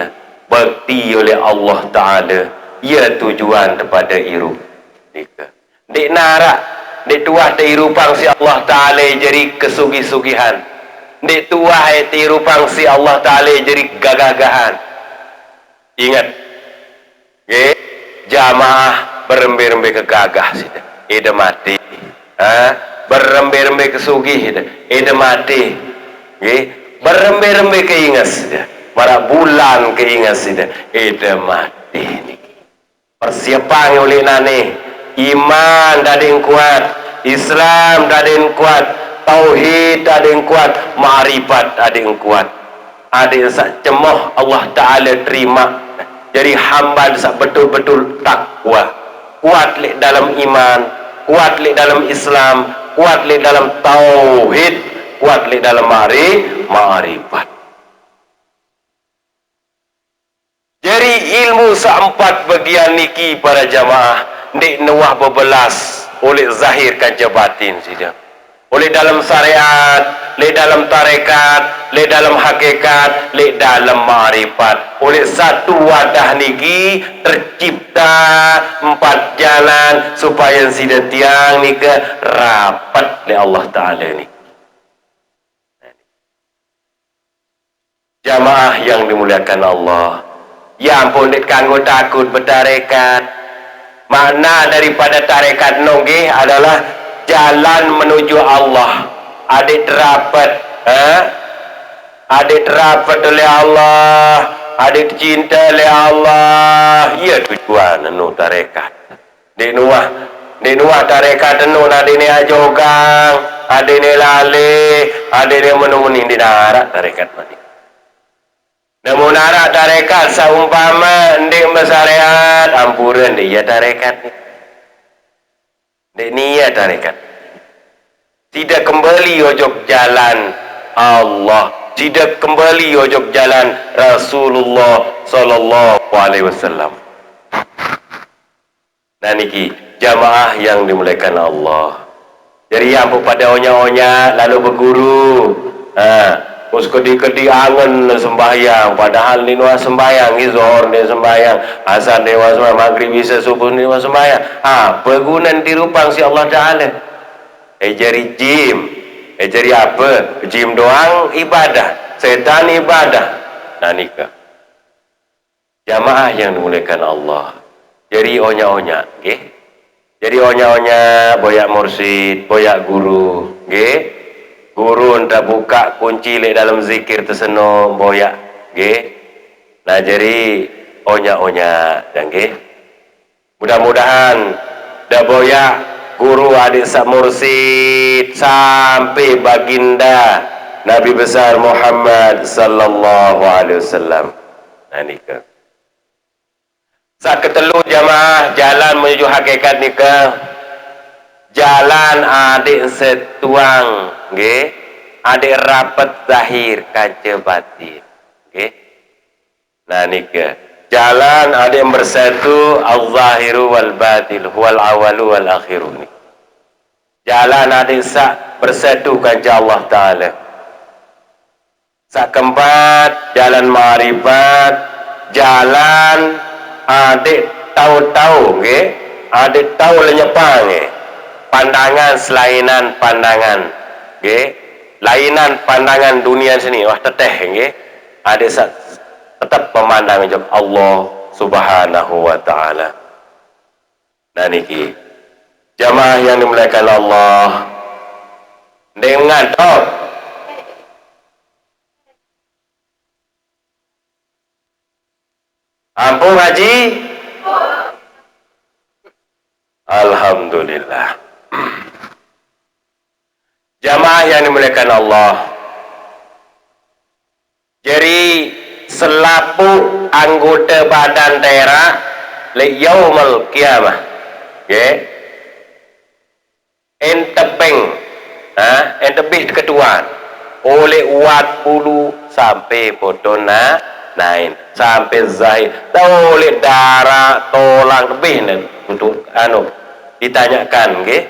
bakti oleh Allah Ta'ala ia tujuan kepada iru dek narak dek tuah terupang si Allah Ta'ala jadi kesugih-sugihan dek tuah terupang si Allah Ta'ala jadi gagagahan ingat jamaah berembe-rembe kegagah sida ida mati berembe-rembe kesugih ida mati berembe-rembe keingas para bulan keingas ida mati persiapan oleh nane iman dadeng kuat Islam dadeng kuat tauhid dadeng kuat ma'rifat dadeng kuat ada sak cemoh Allah Ta'ala terima jadi hamba sak betul-betul takwa kuat li dalam iman kuat li dalam Islam kuat li dalam tauhid kuat li dalam ma'rifat jadi ilmu seempat bagian niki para jamaah nek nuah bebelas oleh zahir kaca batin sida oleh dalam syariat le dalam tarekat le dalam hakikat le dalam ma'rifat oleh satu wadah niki tercipta empat jalan supaya sida tiang nika rapat le Allah Ta'ala ni jamaah yang dimuliakan Allah Ya ampun dit kanggo takut bertarekat. Makna daripada tarekat nongge adalah jalan menuju Allah. Adik rapat, adik rapat oleh Allah, adik cinta oleh Allah. Ya tujuan anu tarekat. Dek nuah tarekat anu adik ni ajogang, adik ni lale, adik ni menuni di darat tarekat mani. Namun anak tarekat saumpama ndik bersyariat ampuran dia tarekat ni. Ndik niat tarekat. Tidak kembali ojok jalan Allah, tidak kembali ojok jalan Rasulullah sallallahu alaihi wasallam. Nah niki jamaah yang dimuliakan Allah. Jadi yang pada onya-onya lalu berguru. Terus kedi-kedi angen sembahyang, padahal ni nuah sembahyang, zuhur dia sembahyang, asar dia sembahyang, maghrib bisa subuh dia sembahyang. Pergunan dirupang si Allah Taala. Jari jim, jari apa? Jim doang ibadah, setan ibadah. Nah nikah. Jamaah yang dimuliakan Allah. Jadi onya-onya, nggih. Jadi onya-onya boyak mursyid, boyak guru, nggih. Guru entah buka kunci le dalam zikir terseno boyak nggih. Nah jadi onya-onya dan nggih. Mudah-mudahan dah boyak guru adik sak mursyid sampai baginda Nabi besar Muhammad sallallahu alaihi wasallam. Nah nikah. Sak ketelu jamaah jalan menuju hakikat nikah. Jalan adik setuang, nggih. Adik rapat zahir kaca batin, nggih. Nah nikah. Jalan adik bersatu al-zahiru wal batil wal awalu wal akhiru. Jalan adik sak bersatu kaca Allah Taala. Sak keempat jalan ma'rifat, jalan adik tahu-tahu, nggih. Adik tahu lenyepang, nggih. Pandangan selainan pandangan, nggih. Lainan pandangan dunia sini wah teteh, nggih. Ada tetap memandang Allah Subhanahu wa taala. Nah niki jamaah yang dimuliakan Allah. Dengan ampun haji. Alhamdulillah. Jamaah yang dimuliakan Allah. Jadi selaku anggota badan daerah li yaumul qiyamah, nggih. Entepeng, entebih ketuan oleh uat bulu sampai bodona nain sampai zahir oleh darah tolang lebih untuk ditanyakan, nggih.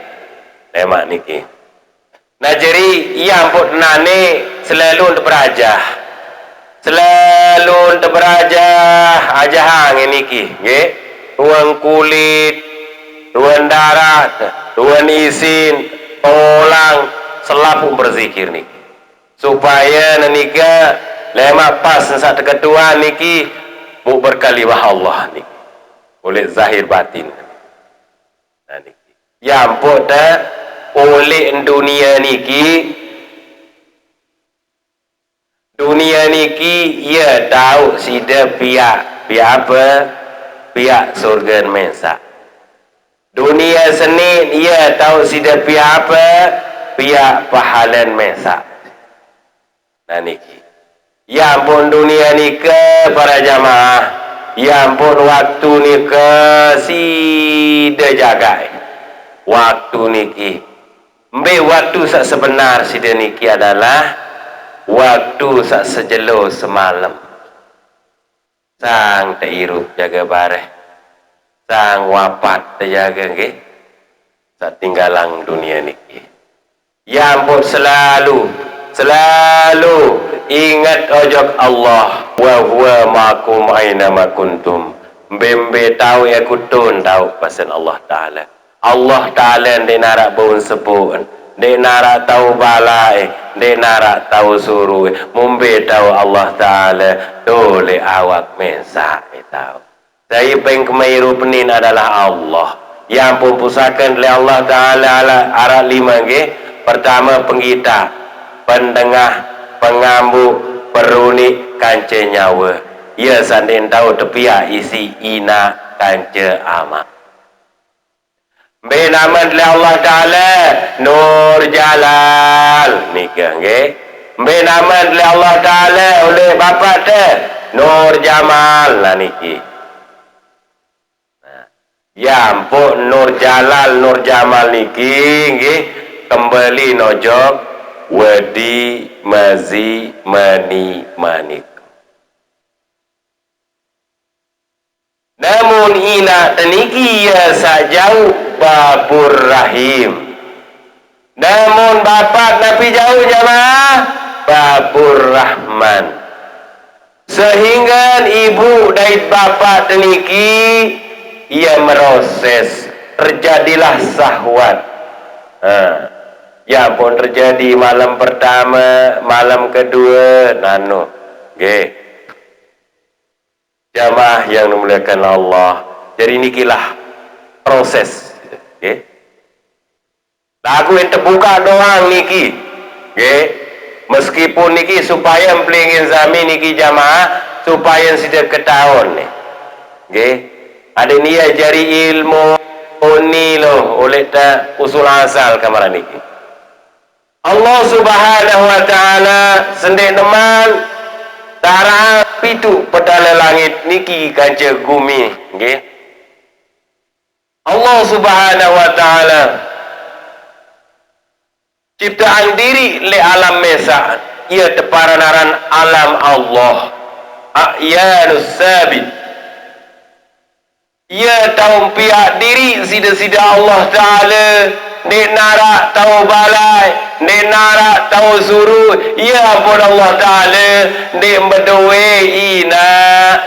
Lemak niki. Nah jadi yang pun nane selalu berajah, selalu berajah ajahang ini ki, nggih. Ruang kulit, ruang darat, ruang isin, tolang, selalu berzikir niki. Supaya nanika lemak pas saat ketua niki bu berkalimah Allah niki. Oleh zahir batin. Nah niki. Ya ampun dah. Oleh dunia niki ia tahu sida pihak apa, pihak surga mensa. Dunia seni ia tahu sida pihak apa, pihak pahalan mensa. Nah niki ya ampun dunia nika para jamaah, ya ampun waktu nika sida jaga waktu niki. Waktu sak sebenar sida niki adalah waktu sak sejelo semalam. Sang teirup jaga bareh, sang wafat terjaga, nggih. Sak tinggalang dunia niki. Ya ampun selalu ingat ojok Allah wa huwa ma'akum aina ma kuntum. Mbembe tahu ya kutun tahu pasal Allah Taala. Allah Ta'ala di narak bawun sepun, di narak tahu balai, de narak tahu suruh mumbe tahu Allah Ta'ala dole awak mesa tahu saya pengkemairu penin adalah Allah yang pun pusakan oleh Allah Ta'ala arah 5 ge pertama penggita pendengah pengambu peruni kance nyawa ia sandin tahu tepia isi ina kance amak benaman oleh Allah Ta'ala Nur Jalal nikah nge benaman oleh Allah Ta'ala oleh bapa te Nur Jamal lah niki ya ampun Nur Jalal Nur Jamal niki nge kembali nojok wedi mazi mani manik namun ina teniki ya sajau babur rahim namun bapak nabi jauh jamaah babur rahman sehingga ibu dari bapak teniki ia meroses terjadilah sahwat ya pun terjadi malam pertama malam kedua nano jamaah yang dimuliakan Allah jadi nikilah proses lagu yang terbuka doang niki meskipun niki supaya pelingin zami niki jamaah supaya sidak ketahun ada niat jari ilmu ini loh oleh ta usul asal kamar niki Allah Subhanahu wa Ta'ala sendiri teman tara pitu pedala langit niki kanca gumi nggih Allah Subhanahu wa Ta'ala ciptaan diri le alam mesa ia teparanaran alam Allah ayanus sabit ia tahu pihak diri sida-sida Allah Ta'ala nek narak tahu balai nek narak tahu suruh ya ampun Allah Ta'ala nek berdoa ina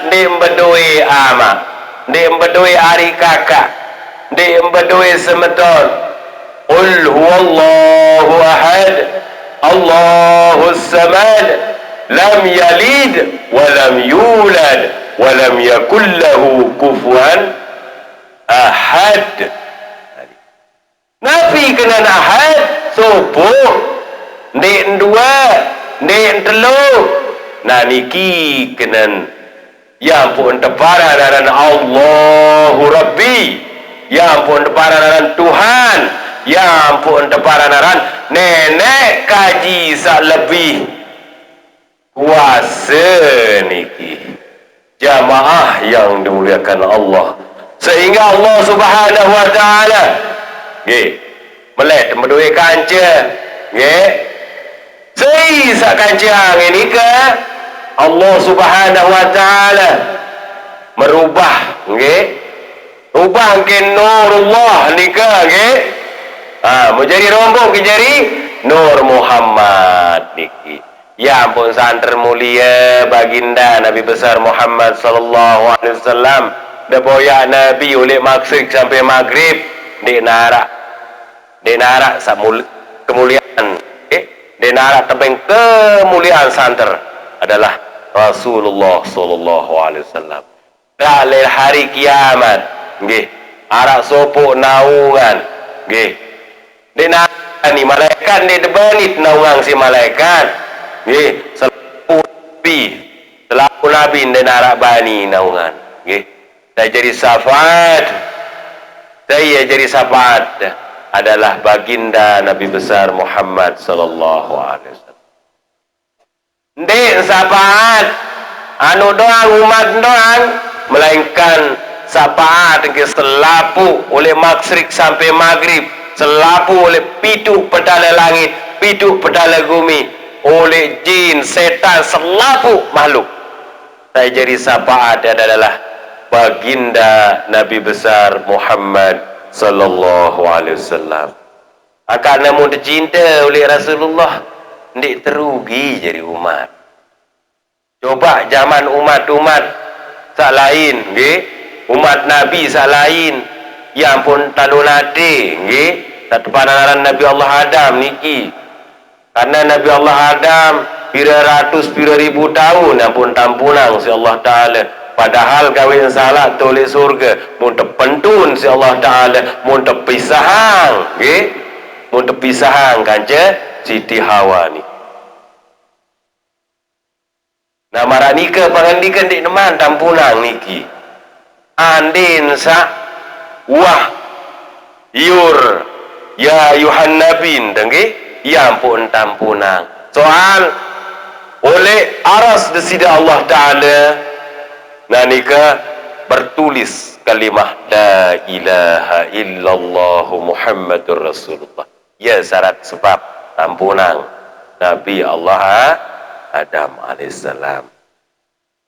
nek berdoa ama nek berdoa ari kakak nek berdoa semeton qul huwallahu ahad Allahus samad lam yalid wa lam yulad wa lam yakul lahu kufuwan ahad Nabi kena ahad subuh nek dua nek telu nah niki kena ya ampun tepararan Allahu Rabbi ya ampun tepararan Tuhan ya ampun tepararan nenek kaji sak lebih kuasa niki jamaah yang dimuliakan Allah sehingga Allah Subhanahu wa Ta'ala melet mendui kanca sisa kanca ini ke Allah Subhanahu wa Ta'ala merubah rubah ke nurullah nikah menjadi rombong ke jadi Nur Muhammad niki ya ampun santer mulia baginda Nabi besar Muhammad sallallahu alaihi wasallam dah boya Nabi oleh maksud sampai maghrib di narak kemuliaan di narak tebing kemuliaan santer adalah Rasulullah sallallahu alaihi wasallam dalil hari kiamat arak sopok naungan di narak ni malaikat ni debanit naungan si malaikat selaku nabi di narak bani naungan saya jadi syafaat saya jadi syafaat adalah baginda Nabi besar Muhammad sallallahu alaihi wasallam. Ndek syafaat anu doang umat doang melainkan syafaat ke selapu oleh maghribi sampai maghrib selapu oleh pitu pedala langit pitu pedala bumi oleh jin setan selapu makhluk saya jadi syafaat adalah baginda Nabi besar Muhammad sallallahu alaihi wasallam akan namun dicinta oleh Rasulullah ndik terugi jadi umat coba zaman umat-umat sak lain umat Nabi sak lain ya ampun talunate satu panaran Nabi Allah Adam niki Karena Nabi Allah Adam pira ratus pira ribu tahun ampun tampunang si Allah Ta'ala. Padahal kawin salah tulis surga mun terpentun si Allah Ta'ala mun terpisahang mun terpisahang kanca Siti Hawa ni. Nah marah nikah pangandikan di neman tampunang niki andin sa wah yur ya yuhan nabin dengke ya ampun tampunang soal oleh aras desida Allah Ta'ala nah nikah bertulis kalimah la ilaha illallah Muhammadur Rasulullah ya syarat sebab tampunang Nabi Allah Adam alaihissalam.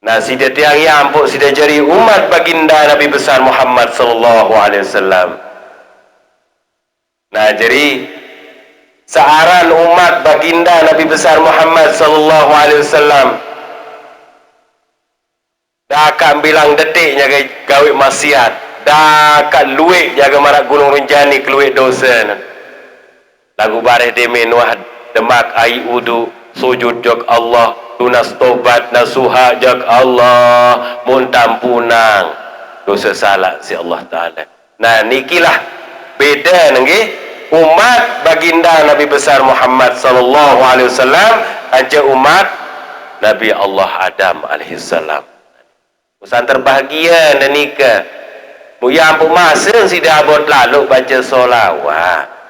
Nah sida tiang ya ampun sida jadi umat baginda Nabi besar Muhammad sallallahu alaihi wasallam. Nah jadi searan umat baginda Nabi besar Muhammad sallallahu alaihi wasallam dah akan bilang detiknya gawe maksiat, dah akan luik jaga marak gunung Rinjani keluik dosa. Lagu bareh deme nuah demak ai udu sujud jak Allah tunas tobat nasuha jak Allah mun tampunang dosa salah si Allah Ta'ala. Nah nikilah beda nggih umat baginda Nabi besar Muhammad sallallahu alaihi wasallam aja umat Nabi Allah Adam alaihi salam. Usan terbahagia dan nikah mu ya ampun masa si dah abot lalu baca solawat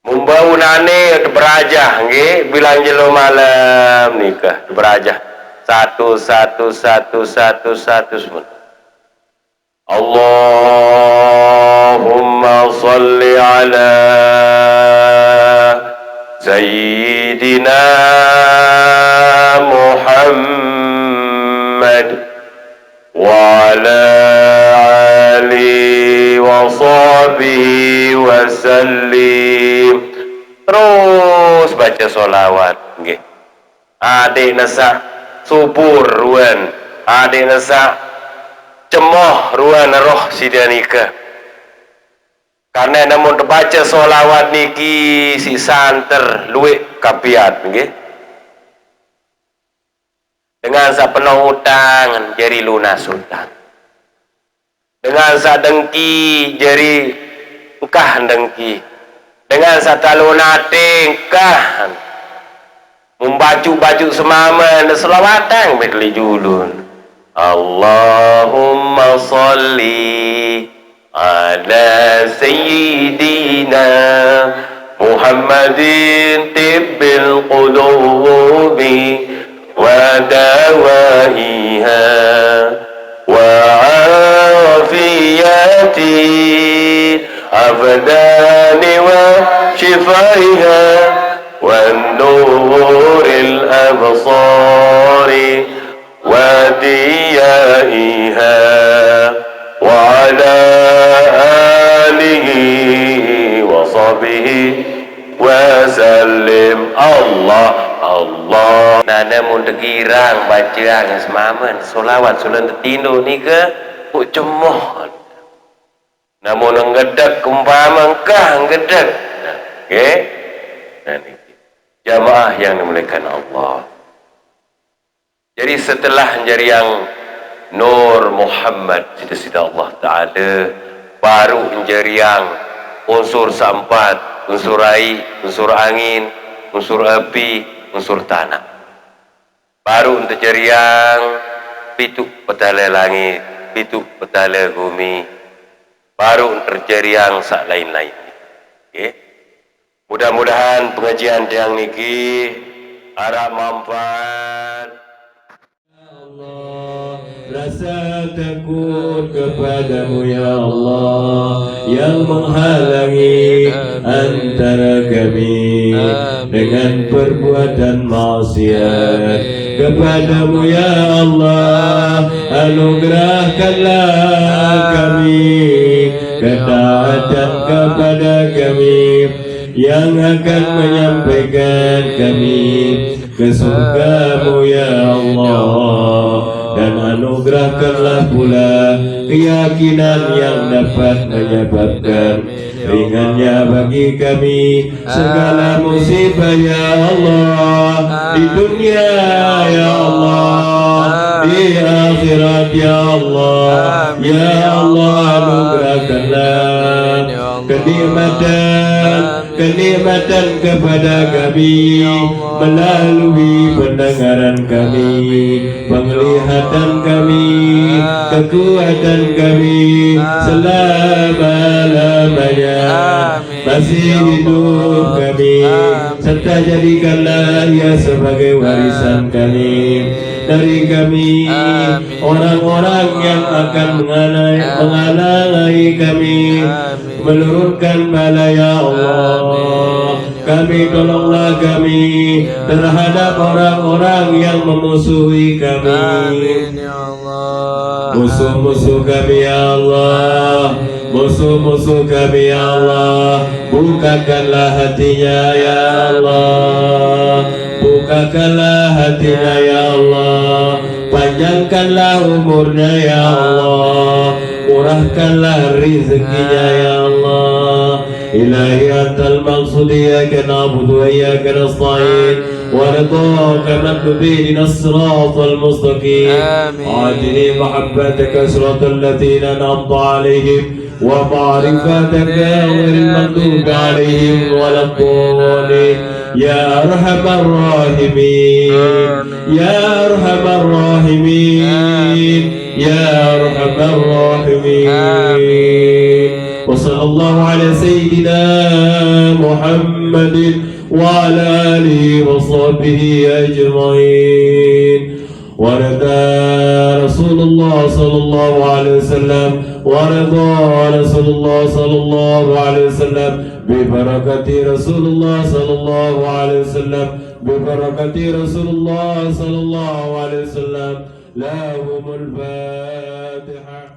Mumbau nane berajah nggih bilang jelo malam nikah berajah 1 semua. Allahumma salli ala sayyidina Muhammad wa ala alihi wa sahbihi wa sallim. Terus baca solawat nggih. Adik nasa subur ruan, adik nasa cemoh ruan roh sida nikah. Karena namun baca solawat niki si santer luik kapiat nggih. Dengan sa penuh utang jari lunas utang. Dengan sa dengki jari engkah dengki. Dengan satu nating kah membaju semaman selawatan betli julun Allahumma salli ala sayyidina Muhammadin tibbil qulubi wa dawaiha wa afiyati أبدان وشفائها والنور الأبصار وديائها وعلى آله وصحبه وسلم Allah Allah nana mun tegirang bacaan semaman solawat sulan tetindo ni ke cemoh namun ngedek umpama engkah ngedek okay? Nah, jamaah yang dimuliakan Allah jadi setelah menjadi yang Nur Muhammad cita-cita Allah Ta'ala baru menjadi yang unsur sampat unsur air, unsur angin unsur api, unsur tanah baru menjadi yang pituk petala langit pituk petala bumi baru terjadi yang sak lain-lain. Okay. Mudah-mudahan pengajian yang niki harap manfaat.
Ya Allah, rasa takut kepadamu ya Allah yang menghalangi antara kami dengan perbuatan maksiat. Kepadamu ya Allah, anugerahkanlah kami ketaatan kepada kami yang akan menyampaikan kami ke surgamu ya Allah dan anugerahkanlah pula keyakinan yang dapat menyebabkan ringannya bagi kami segala musibah ya Allah, di dunia ya Allah, di akhirat ya Allah. Ya Allah, anugerahkanlah kenikmatan kepada kami melalui pendengaran kami, penglihatan kami, kekuatan kami selama-lamanya masih hidup kami, serta jadikanlah ia sebagai warisan kami dari kami, orang-orang yang akan menghalangi kami menurunkan bala ya Allah. Kami tolonglah kami terhadap orang-orang yang memusuhi kami, musuh-musuh kami ya Allah, musuh-musuh kami ya Allah. Bukakanlah hatinya ya Allah, bukakanlah hatinya ya Allah, panjangkanlah umurnya ya Allah, murahkanlah rezekinya ya Allah. Ilahi antal maqsud, iyyaka na'budu wa iyyaka nasta'in, ورضاك مكتوب بنا الصراط المستقيم. عاجل محبتك صراط الذين أنعمت عليهم ومعرفتك غير المغضوب عليهم ولا الضالين. يا أرحم الراحمين، يا أرحم الراحمين، يا أرحم الراحمين. وصلى الله على سيدنا محمد وعلى آله وصحبه أجمعين. ورضى رسول الله صلى الله عليه وسلم، ورضى رسول الله صلى الله عليه وسلم ببركة رسول الله صلى الله عليه وسلم، ببركة رسول الله صلى الله عليه وسلم. لهم الفاتحة.